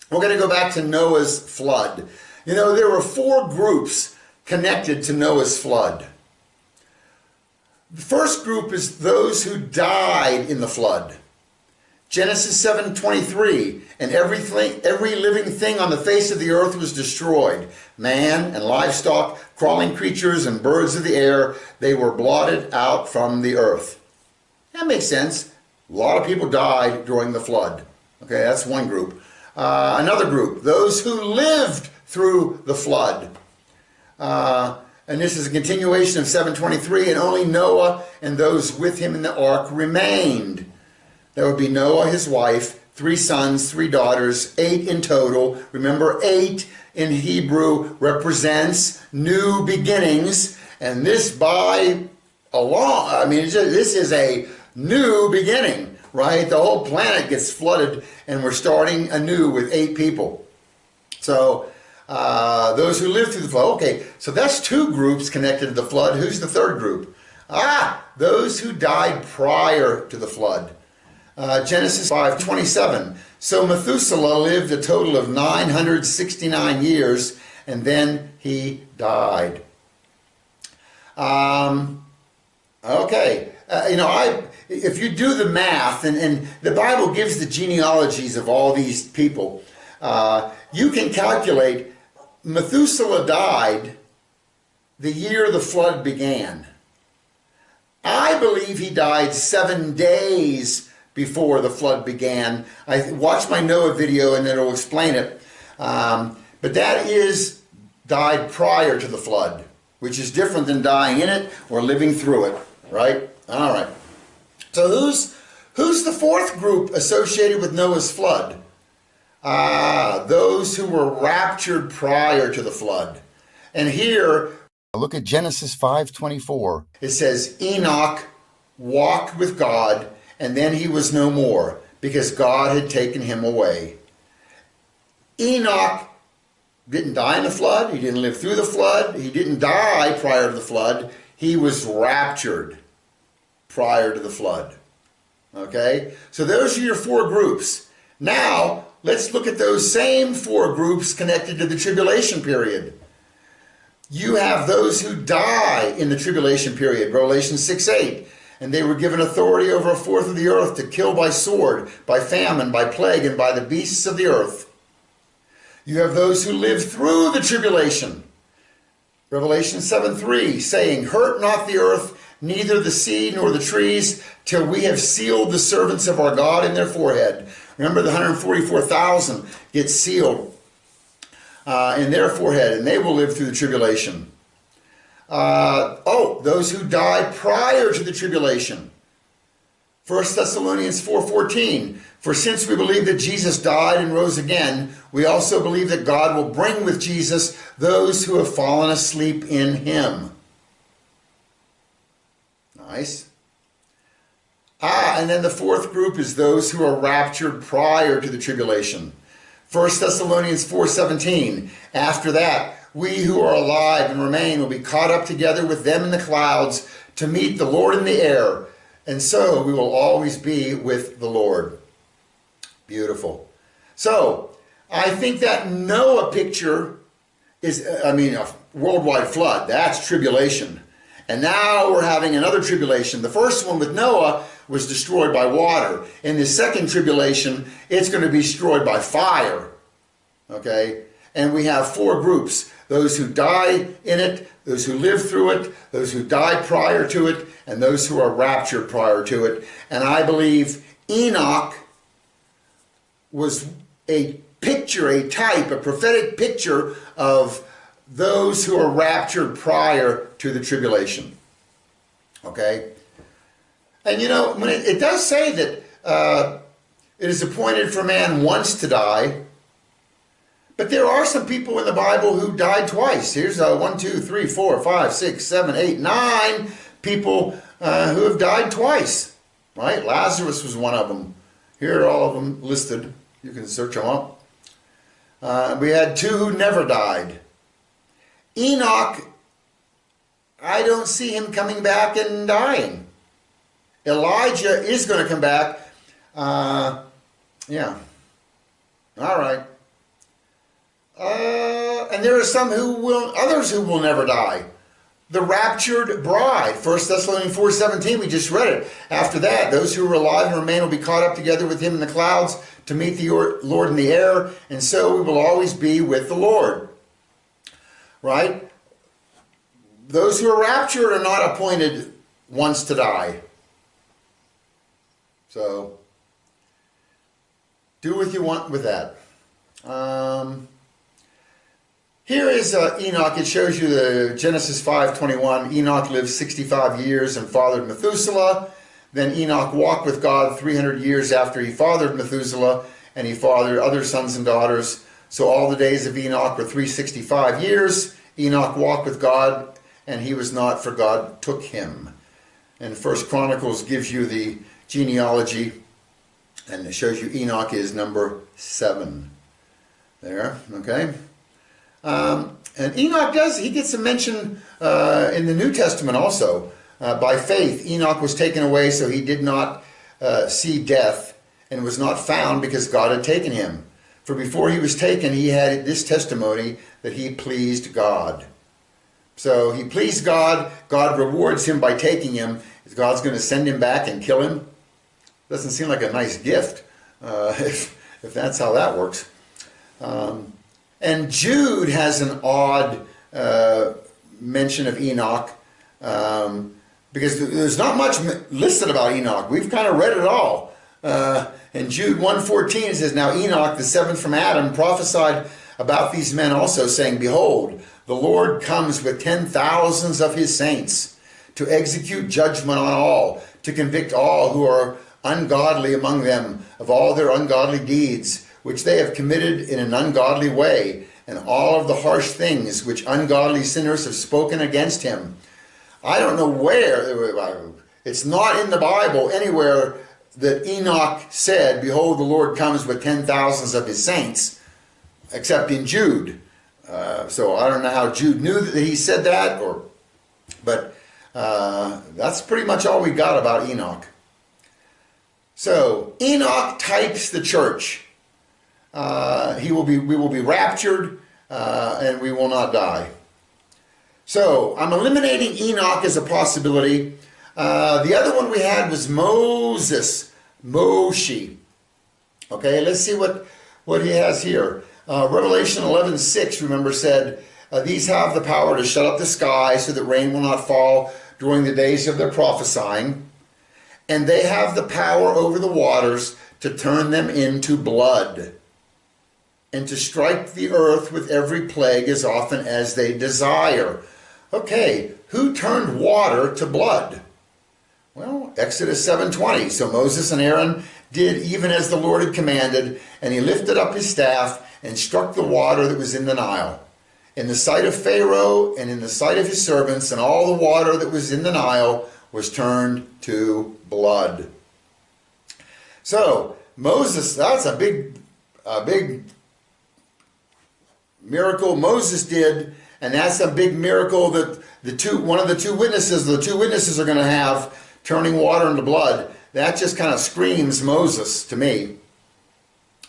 We're going to go back to Noah's flood. You know, there were 4 groups connected to Noah's flood. The first group is those who died in the flood. Genesis 7:23, and every living thing on the face of the earth was destroyed. Man and livestock, crawling creatures and birds of the air, they were blotted out from the earth. That makes sense. A lot of people died during the flood. Okay, that's one group. Another group, those who lived through the flood. And this is a continuation of 7:23. And only Noah and those with him in the ark remained. That would be Noah, his wife, 3 sons, 3 daughters, 8 in total. Remember, 8 in Hebrew represents new beginnings. And this this is a new beginning, right? The whole planet gets flooded and we're starting anew with 8 people. So those who lived through the flood. Okay, so that's 2 groups connected to the flood. Who's the third group? Those who died prior to the flood. Genesis 5:27. So Methuselah lived a total of 969 years, and then he died. If you do the math, and the Bible gives the genealogies of all these people, you can calculate Methuselah died the year the flood began. I believe he died 7 days before the flood began. I watched my Noah video and it'll explain it. But that is died prior to the flood, which is different than dying in it or living through it, right? All right. So who's the fourth group associated with Noah's flood? Those who were raptured prior to the flood. And here, look at Genesis 5:24. It says, Enoch walked with God, and then he was no more, because God had taken him away. Enoch didn't die in the flood. He didn't live through the flood. He didn't die prior to the flood. He was raptured prior to the flood. Okay? So those are your 4 groups. Now, let's look at those same 4 groups connected to the tribulation period. You have those who die in the tribulation period, Revelation 6:8. And they were given authority over 1/4 of the earth to kill by sword, by famine, by plague, and by the beasts of the earth. You have those who live through the tribulation. Revelation 7:3, saying, Hurt not the earth, neither the seed nor the trees, till we have sealed the servants of our God in their forehead. Remember, the 144,000 get sealed in their forehead, and they will live through the tribulation. Those who die prior to the tribulation. 1 Thessalonians 4:14. For since we believe that Jesus died and rose again, we also believe that God will bring with Jesus those who have fallen asleep in him. Nice. And then the 4th group is those who are raptured prior to the tribulation. 1 Thessalonians 4:17. After that, we who are alive and remain will be caught up together with them in the clouds to meet the Lord in the air, and so we will always be with the Lord. Beautiful. So, I think that Noah picture is, a worldwide flood. That's tribulation. And now we're having another tribulation. The first one with Noah was destroyed by water. In the second tribulation, it's going to be destroyed by fire. Okay? And we have 4 groups. Those who die in it, those who live through it, those who died prior to it, and those who are raptured prior to it. And I believe Enoch was a picture, a type, a prophetic picture of those who are raptured prior to the tribulation. Okay? And when it does say that it is appointed for man once to die, but there are some people in the Bible who died twice. Here's 1, 2, 3, 4, 5, 6, 7, 8, 9 people who have died twice. Right? Lazarus was one of them. Here are all of them listed. You can search them up. We had 2 who never died. Enoch, I don't see him coming back and dying. Elijah is going to come back. Yeah. All right. And there are others who will never die. The raptured bride, 1 Thessalonians 4:17, we just read it. After that, those who are alive and remain will be caught up together with him in the clouds to meet the Lord in the air, and so we will always be with the Lord. Right? Those who are raptured are not appointed once to die. So, do what you want with that. Here is Enoch. It shows you the Genesis 5:21. Enoch lived 65 years and fathered Methuselah. Then Enoch walked with God 300 years after he fathered Methuselah, and he fathered other sons and daughters. So all the days of Enoch were 365 years. Enoch walked with God, and he was not, for God took him. And First Chronicles gives you the genealogy, and it shows you Enoch is number 7. There, okay? And Enoch he gets a mention in the New Testament also. By faith, Enoch was taken away, so he did not see death, and was not found because God had taken him. For before he was taken, he had this testimony that he pleased God. So he pleased God. God rewards him by taking him. God's going to send him back and kill him. Doesn't seem like a nice gift, if that's how that works. And Jude has an odd mention of Enoch, because there's not much listed about Enoch. We've kind of read it all. In Jude 1:14 it says, Now Enoch, the seventh from Adam, prophesied about these men also, saying, Behold, the Lord comes with 10,000s of his saints, to execute judgment on all, to convict all who are ungodly among them of all their ungodly deeds, which they have committed in an ungodly way, and all of the harsh things which ungodly sinners have spoken against him. I don't know where, it's not in the Bible anywhere that Enoch said, Behold, the Lord comes with 10,000s of his saints, except in Jude. So I don't know how Jude knew that he said that, but that's pretty much all we got about Enoch. So Enoch types the church. We will be raptured, and we will not die. So I'm eliminating Enoch as a possibility. The other one we had was Moshe. Okay, let's see what he has here. Revelation 11:6, remember, said, These have the power to shut up the sky so that rain will not fall during the days of their prophesying. And they have the power over the waters to turn them into blood, and to strike the earth with every plague as often as they desire. Okay, who turned water to blood? Well, Exodus 7:20. So Moses and Aaron did even as the Lord had commanded, and he lifted up his staff and struck the water that was in the Nile, in the sight of Pharaoh and in the sight of his servants, and all the water that was in the Nile was turned to blood. So Moses, that's a big miracle Moses did, and that's a big miracle that the two witnesses are going to have, turning water into blood. That just kind of screams Moses to me.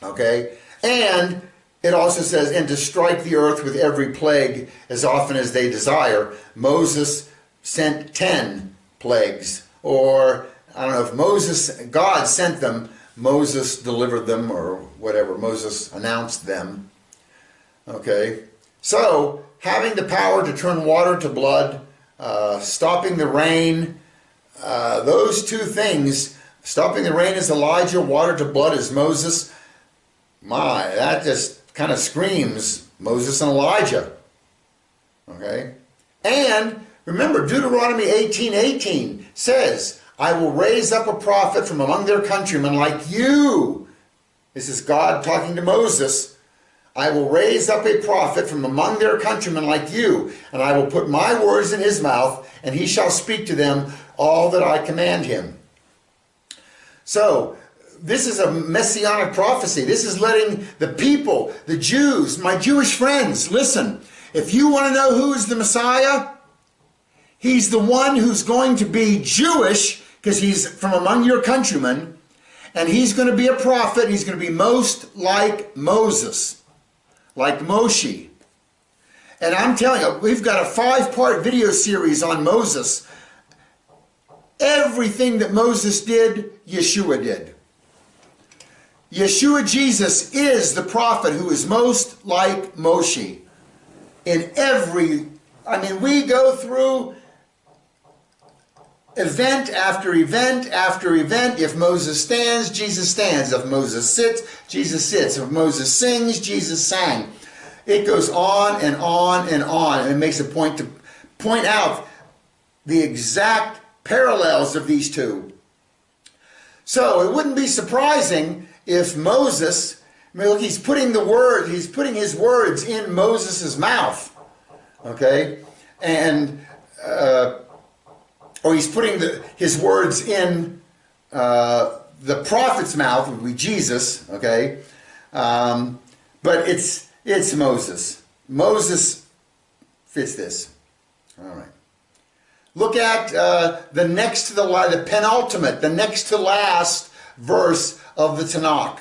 Okay? And it also says, and to strike the earth with every plague as often as they desire. Moses sent 10 plagues. Or, I don't know if God sent them, Moses delivered them, or whatever. Moses announced them. Okay? So, having the power to turn water to blood, stopping the rain, those two things, stopping the rain is Elijah, water to blood is Moses. My, that just kind of screams Moses and Elijah. Okay? And remember, Deuteronomy 18:18 says, I will raise up a prophet from among their countrymen like you. This is God talking to Moses. I will raise up a prophet from among their countrymen like you, and I will put my words in his mouth, and he shall speak to them all that I command him. So, this is a messianic prophecy. This is letting the people, the Jews, my Jewish friends, listen. If you want to know who is the Messiah, he's the one who's going to be Jewish, because he's from among your countrymen, and he's going to be a prophet. He's going to be most like Moses, like Moshe. And I'm telling you, we've got a 5-part video series on Moses. Everything that Moses did, Yeshua did. Yeshua, Jesus, is the prophet who is most like Moshe. We go through event after event after event. If Moses stands, Jesus stands. If Moses sits, Jesus sits. If Moses sings, Jesus sang. It goes on and on and on, and it makes a point to point out the exact parallels of these two. So it wouldn't be surprising if Moses, I mean, look, he's putting his words in Moses' mouth, okay, and or he's putting his words in the prophet's mouth, would be Jesus, okay, but it's Moses. Moses fits this. All right. Look at the next to the penultimate, the next to last verse of the Tanakh.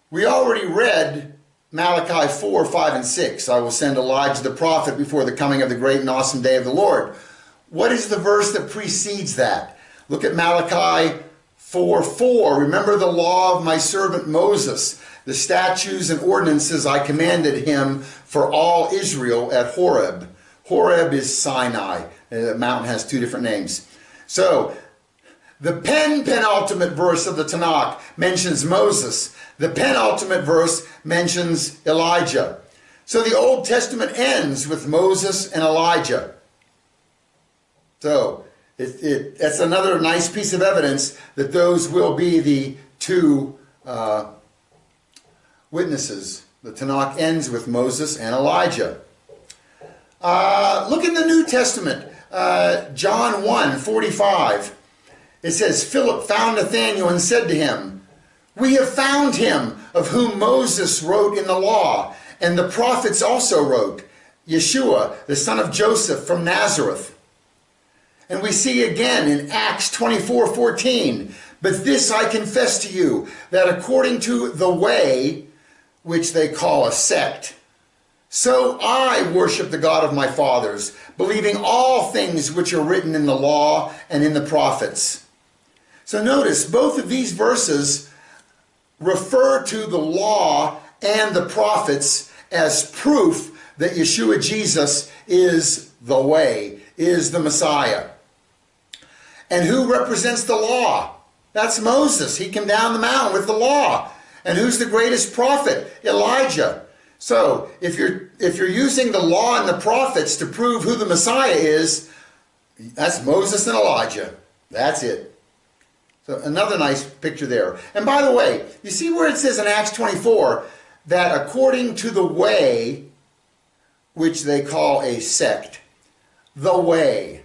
We already read Malachi 4, 5, and 6. I will send Elijah the prophet before the coming of the great and awesome day of the Lord. What is the verse that precedes that? Look at Malachi 4, 4. Remember the law of my servant Moses, the statutes and ordinances I commanded him for all Israel at Horeb. Horeb is Sinai. The mountain has two different names. So, the penultimate verse of the Tanakh mentions Moses. The penultimate verse mentions Elijah. So the Old Testament ends with Moses and Elijah. So, that's another nice piece of evidence that those will be the two witnesses. The Tanakh ends with Moses and Elijah. Look in the New Testament, John 1, 45. It says, Philip found Nathanael and said to him, we have found him of whom Moses wrote in the law, and the prophets also wrote, Yeshua, the son of Joseph from Nazareth. And we see again in Acts 24, 14, but this I confess to you, that according to the way, which they call a sect, so I worship the God of my fathers, believing all things which are written in the law and in the prophets. So notice, both of these verses refer to the law and the prophets as proof that Yeshua Jesus is the way, is the Messiah. And who represents the law? That's Moses. He came down the mountain with the law. And who's the greatest prophet? Elijah. So, if you're using the law and the prophets to prove who the Messiah is, that's Moses and Elijah. That's it. So, another nice picture there. And by the way, you see where it says in Acts 24 that according to the way, which they call a sect, the way.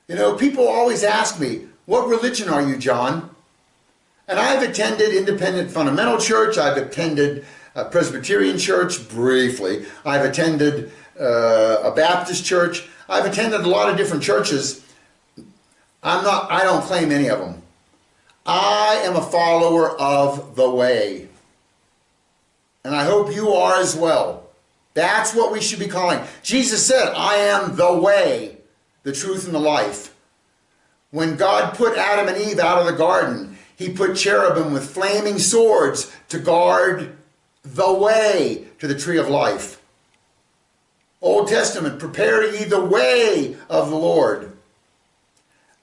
You know, people always ask me, what religion are you, John? And I've attended Independent Fundamental Church. I've attended a Presbyterian church briefly. I've attended a Baptist church. I've attended a lot of different churches. I don't claim any of them. I am a follower of the way. And I hope you are as well. That's what we should be calling. Jesus said, I am the way, the truth, and the life. When God put Adam and Eve out of the garden, he put cherubim with flaming swords to guard the way to the tree of life. Old Testament, prepare ye the way of the Lord.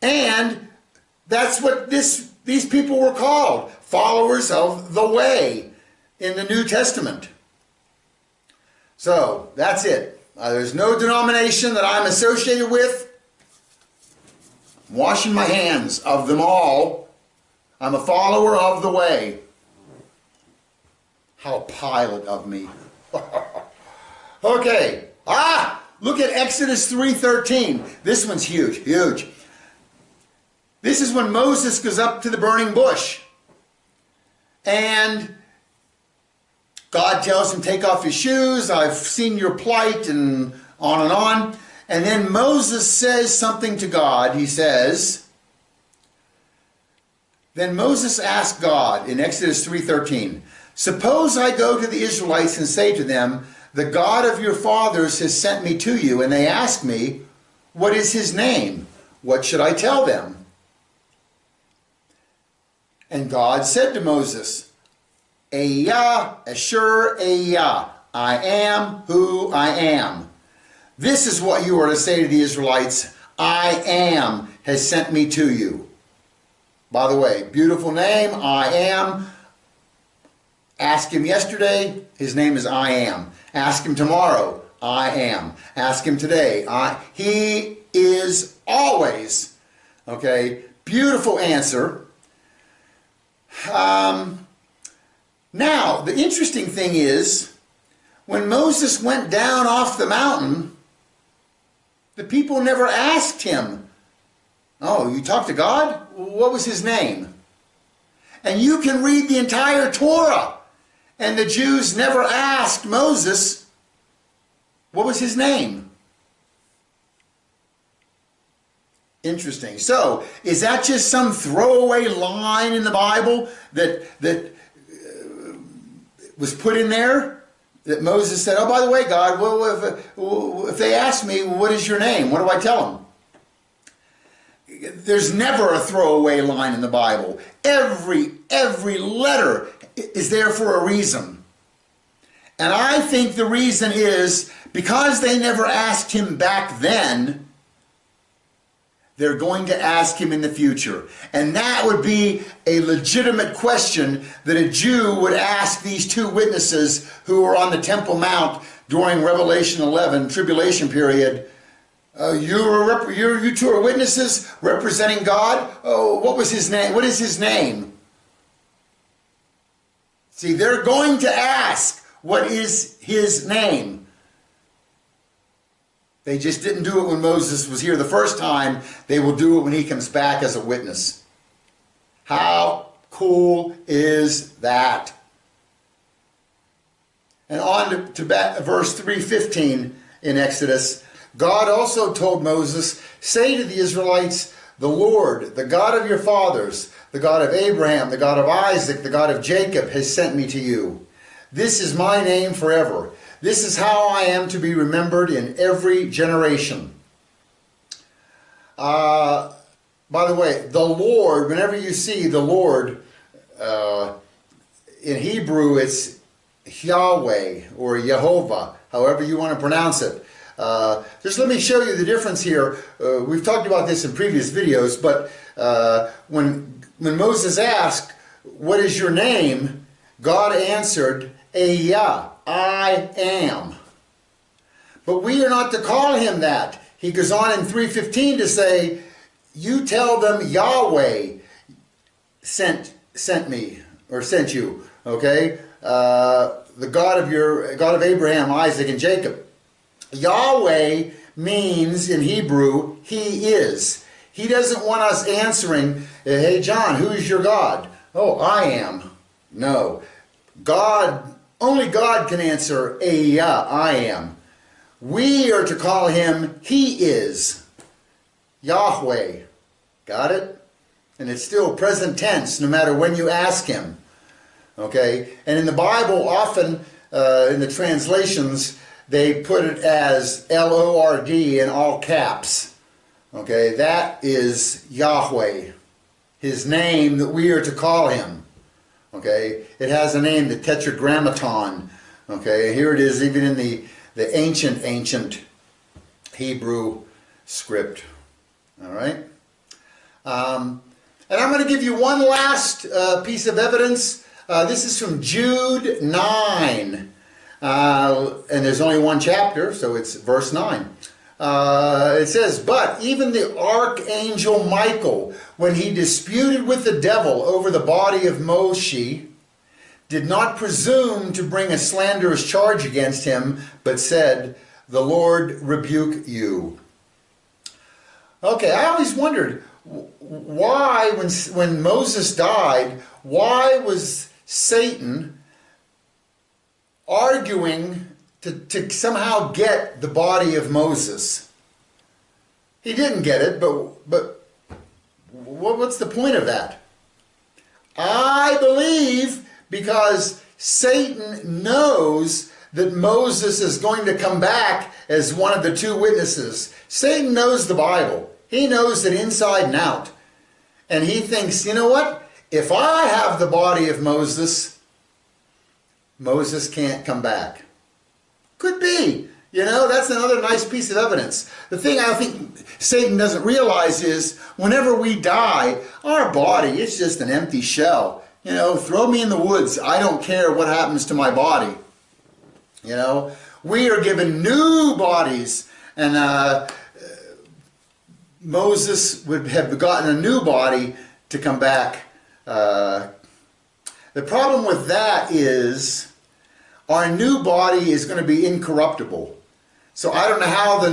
And that's what these people were called, followers of the way in the New Testament. So, that's it. There's no denomination that I'm associated with. I'm washing my hands of them all. I'm a follower of the way. How pilot of me. Okay. Look at Exodus 3:13. This one's huge, huge. This is when Moses goes up to the burning bush. And God tells him, take off your shoes. I've seen your plight, and on and on. And then Moses says something to God. He says, then Moses asked God in Exodus 3:13, suppose I go to the Israelites and say to them, the God of your fathers has sent me to you, and they ask me, what is his name? What should I tell them? And God said to Moses, Ehyeh, Asher Ehyeh, I am who I am. This is what you are to say to the Israelites, I am has sent me to you. By the way, beautiful name, I am. Ask him yesterday, his name is I am. Ask him tomorrow, I am. Ask him today, he is always. Okay, beautiful answer. Now, the interesting thing is, when Moses went down off the mountain, the people never asked him, oh, you talked to God? What was his name? And you can read the entire Torah, and the Jews never asked Moses, what was his name? Interesting. So, is that just some throwaway line in the Bible that was put in there? That Moses said, oh, by the way, God, well, if they ask me, what is your name? What do I tell them? There's never a throwaway line in the Bible. Every letter is there for a reason. And I think the reason is because they never asked him back then, they're going to ask him in the future. And that would be a legitimate question that a Jew would ask these two witnesses who were on the Temple Mount during Revelation 11, tribulation period. You two are witnesses representing God? Oh, what was his name? What is his name? See, they're going to ask, what is his name? They just didn't do it when Moses was here the first time. They will do it when he comes back as a witness. How cool is that? And on to verse 3:15 in Exodus. God also told Moses, say to the Israelites, the Lord, the God of your fathers, the God of Abraham, the God of Isaac, the God of Jacob, has sent me to you. This is my name forever. This is how I am to be remembered in every generation. By the way, the Lord, whenever you see the Lord, in Hebrew it's Yahweh or Jehovah, however you want to pronounce it. Just let me show you the difference here. We've talked about this in previous videos, but when Moses asked, what is your name? God answered, Ehyah, I am. But we are not to call him that. He goes on in 3:15 to say, you tell them Yahweh sent me, or sent you, okay? The God of Abraham, Isaac, and Jacob. Yahweh means in Hebrew, he is. He doesn't want us answering, hey John, who is your God? Oh, I am. No. God, only God can answer, Ehyah, I am. We are to call him, he is. Yahweh. Got it? And it's still present tense no matter when you ask him. Okay? And in the Bible, often in the translations, they put it as L-O-R-D in all caps. Okay, that is Yahweh, his name that we are to call him. Okay, it has a name, the Tetragrammaton. Okay, here it is even in the ancient Hebrew script. All right, and I'm going to give you one last piece of evidence. This is from Jude 9. And there's only one chapter, so it's verse 9. It says, but even the archangel Michael, when he disputed with the devil over the body of Moshe, did not presume to bring a slanderous charge against him, but said, the Lord rebuke you. Okay, I always wondered why, when Moses died, why was Satan arguing to somehow get the body of Moses? He didn't get it, but what's the point of that? I believe because Satan knows that Moses is going to come back as one of the two witnesses. Satan knows the Bible. He knows it inside and out. And he thinks, you know what? If I have the body of Moses, Moses can't come back. Could be. You know, that's another nice piece of evidence. The thing I think Satan doesn't realize is whenever we die, our body is just an empty shell. You know, throw me in the woods. I don't care what happens to my body. You know, we are given new bodies, and Moses would have gotten a new body to come back. The problem with that is our new body is going to be incorruptible. So I don't know how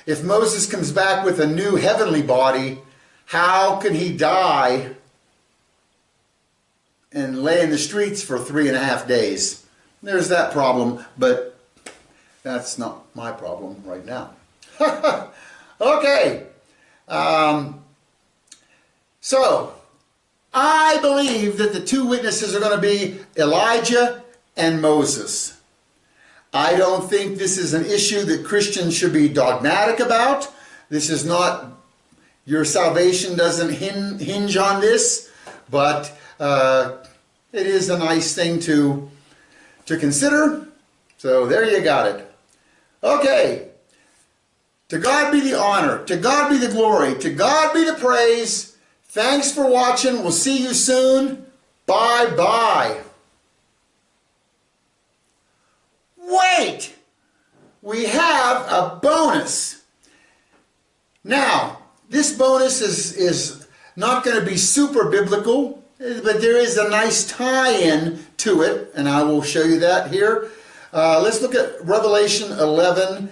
if Moses comes back with a new heavenly body, how can he die and lay in the streets for 3.5 days? There's that problem, but that's not my problem right now. Okay. So, I believe that the two witnesses are going to be Elijah and Moses. I don't think this is an issue that Christians should be dogmatic about. This is not, your salvation doesn't hinge on this, but it is a nice thing to consider. So there you got it. Okay. To God be the honor. To God be the glory. To God be the praise. Thanks for watching. We'll see you soon. Bye-bye. Wait! We have a bonus. Now, this bonus is not going to be super biblical, but there is a nice tie-in to it, and I will show you that here. Let's look at Revelation 11,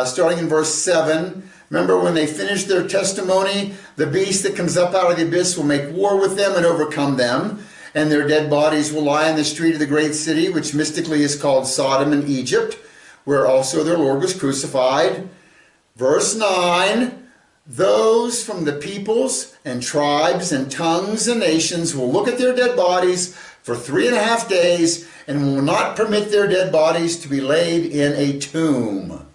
starting in verse 7. Remember, when they finish their testimony, the beast that comes up out of the abyss will make war with them and overcome them, and their dead bodies will lie in the street of the great city, which mystically is called Sodom and Egypt, where also their Lord was crucified. Verse 9, those from the peoples and tribes and tongues and nations will look at their dead bodies for 3.5 days and will not permit their dead bodies to be laid in a tomb.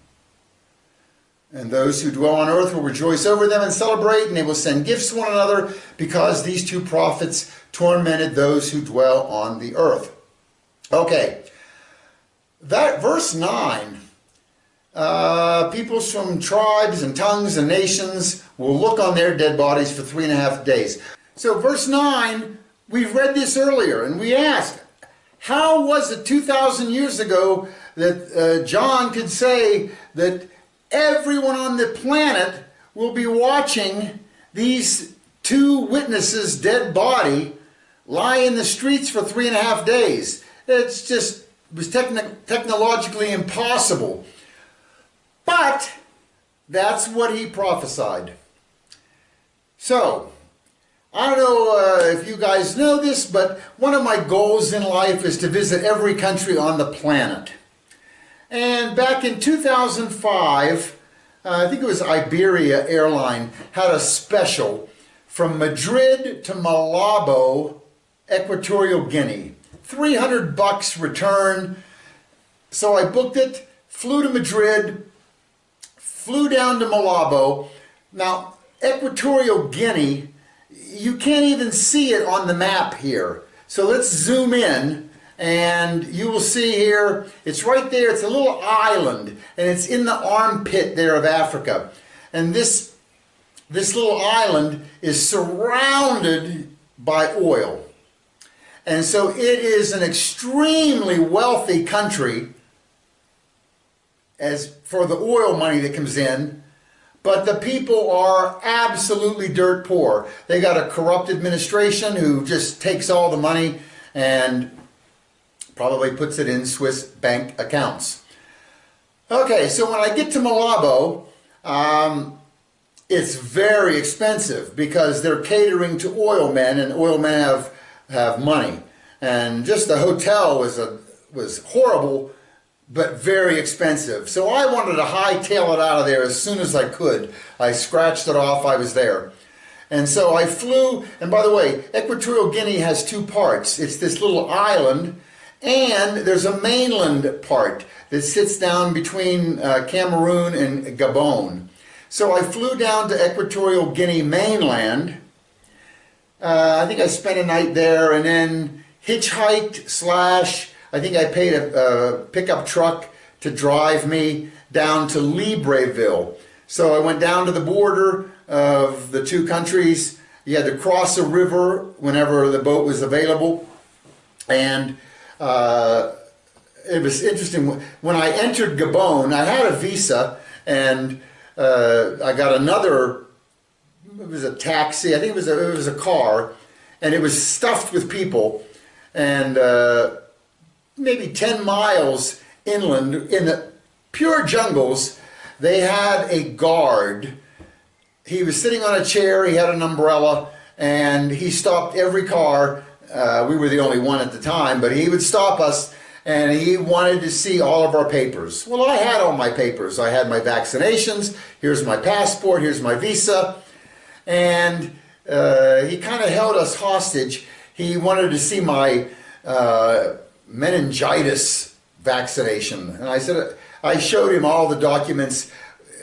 And those who dwell on earth will rejoice over them and celebrate, and they will send gifts to one another, because these two prophets tormented those who dwell on the earth. Okay, that verse 9, peoples from tribes and tongues and nations will look on their dead bodies for 3.5 days. So verse 9, we've read this earlier, and we asked, how was it 2,000 years ago that John could say that everyone on the planet will be watching these two witnesses' dead body lie in the streets for 3.5 days? It was technologically impossible. But that's what he prophesied. So, I don't know if you guys know this, but one of my goals in life is to visit every country on the planet. And back in 2005, I think it was Iberia Airline, had a special from Madrid to Malabo, Equatorial Guinea. $300 return. So I booked it, flew to Madrid, flew down to Malabo. Now, Equatorial Guinea, you can't even see it on the map here. So let's zoom in, and you will see here, it's right there, it's a little island, and it's in the armpit there of Africa. And this little island is surrounded by oil. And so it is an extremely wealthy country as for the oil money that comes in, but the people are absolutely dirt poor. They got a corrupt administration who just takes all the money and probably puts it in Swiss bank accounts. Okay, so when I get to Malabo, it's very expensive because they're catering to oil men, and oil men have money. And just the hotel was horrible, but very expensive. So I wanted to hightail it out of there as soon as I could. I scratched it off, I was there. And so I flew, and by the way, Equatorial Guinea has two parts. It's this little island, and there's a mainland part that sits down between Cameroon and Gabon. So I flew down to Equatorial Guinea mainland. I think I spent a night there, and then hitchhiked / I think I paid a pickup truck to drive me down to Libreville. So I went down to the border of the two countries. You had to cross a river whenever the boat was available. And it was interesting. When I entered Gabon, I had a visa, and I got another, it was a taxi, I think it was a car, and it was stuffed with people. And maybe 10 miles inland in the pure jungles, they had a guard. He was sitting on a chair, he had an umbrella, and he stopped every car. We were the only one at the time, but he would stop us, and he wanted to see all of our papers. Well, I had all my papers. I had my vaccinations, here's my passport, here's my visa, and he kind of held us hostage. He wanted to see my meningitis vaccination, and I showed him all the documents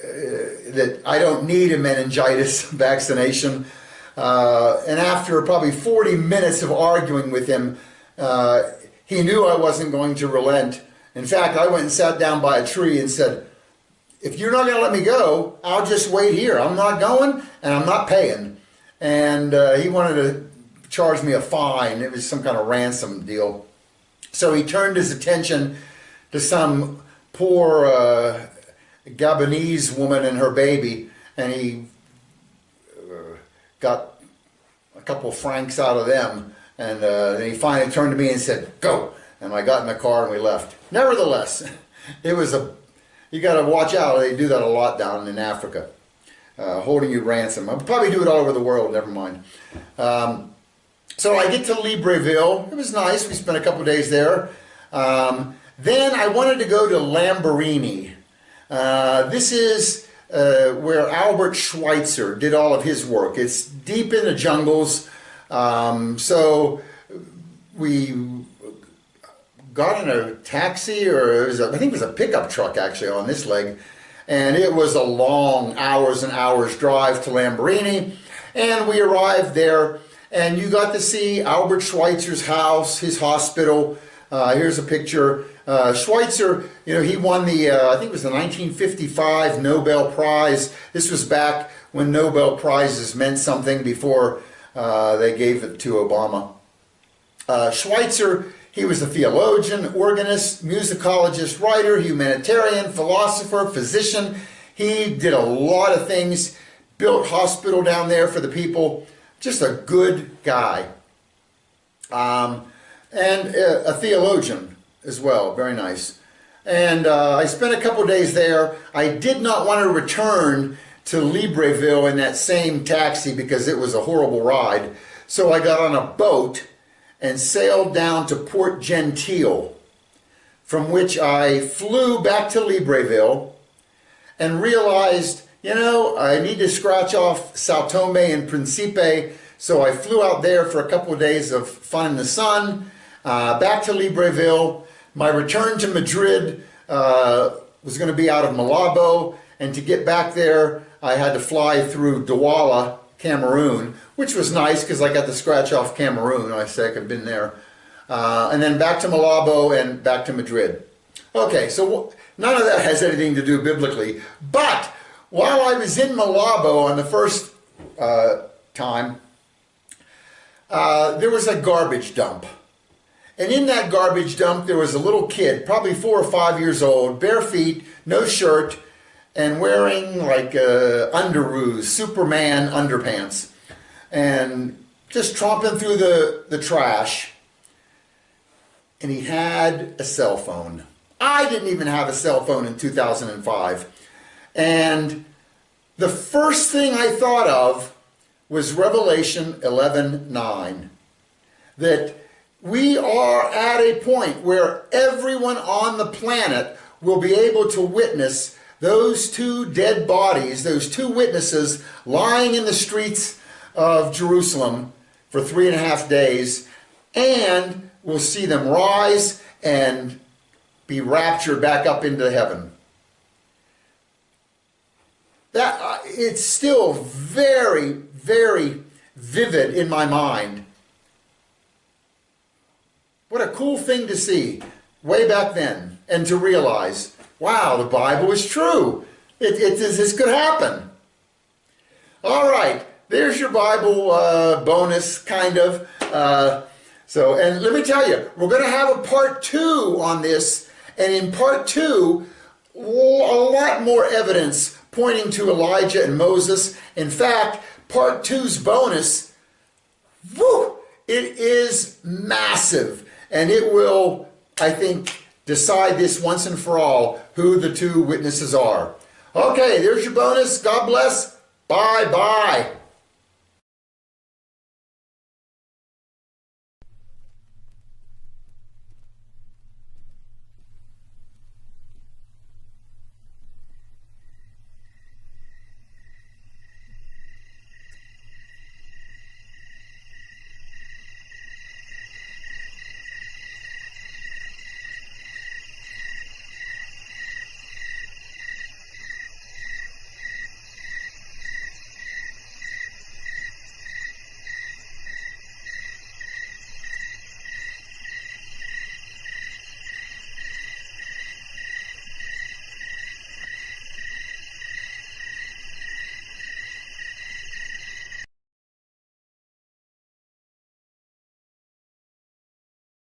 that I don't need a meningitis vaccination. And after probably 40 minutes of arguing with him, he knew I wasn't going to relent. In fact, I went and sat down by a tree and said, if you're not going to let me go, I'll just wait here. I'm not going, and I'm not paying. And he wanted to charge me a fine. It was some kind of ransom deal. So he turned his attention to some poor Gabonese woman and her baby, and he got a couple of francs out of them, and then he finally turned to me and said, go. And I got in the car and we left. Nevertheless, it was you got to watch out. They do that a lot down in Africa, holding you ransom. I'll probably do it all over the world, never mind. So I get to Libreville. It was nice. We spent a couple of days there. Then I wanted to go to Lamborghini. This is where Albert Schweitzer did all of his work. It's deep in the jungles. So we got in a taxi, or I think it was a pickup truck actually on this leg. And it was a long hours and hours drive to Lamborghini. And we arrived there, and you got to see Albert Schweitzer's house, his hospital. Here's a picture. Schweitzer, he won the, I think it was the 1955 Nobel Prize. This was back when Nobel Prizes meant something before they gave it to Obama. Schweitzer, he was a theologian, organist, musicologist, writer, humanitarian, philosopher, physician. He did a lot of things, built hospital down there for the people. Just a good guy. And a theologian as well, very nice. And I spent a couple days there. I did not want to return to Libreville in that same taxi because it was a horrible ride. So I got on a boat and sailed down to Port Gentil, from which I flew back to Libreville and realized, I need to scratch off Sao Tome and Principe. So I flew out there for a couple of days of fun in the sun, back to Libreville. My return to Madrid was going to be out of Malabo, and to get back there, I had to fly through Douala, Cameroon, which was nice because I got to scratch off Cameroon. I said I could have been there. And then back to Malabo and back to Madrid. Okay, so none of that has anything to do biblically. But while I was in Malabo on the first time, there was a garbage dump. And in that garbage dump, there was a little kid, probably 4 or 5 years old, bare feet, no shirt, and wearing like underoos, Superman underpants, and just tromping through the trash. And he had a cell phone. I didn't even have a cell phone in 2005. And the first thing I thought of was Revelation 11:9, that we are at a point where everyone on the planet will be able to witness those 2 dead bodies, those 2 witnesses lying in the streets of Jerusalem for 3.5 days, and we'll see them rise and be raptured back up into heaven. That it's still very, very vivid in my mind. What a cool thing to see way back then, and to realize, wow, the Bible is true. This could happen. All right, there's your Bible bonus, kind of. So, and let me tell you, we're going to have a part 2 on this, and in part 2, a lot more evidence pointing to Elijah and Moses. In fact, part 2's bonus, whew, it is massive, and it will, I think, decide this once and for all who the 2 witnesses are. Okay, there's your bonus. God bless. Bye-bye.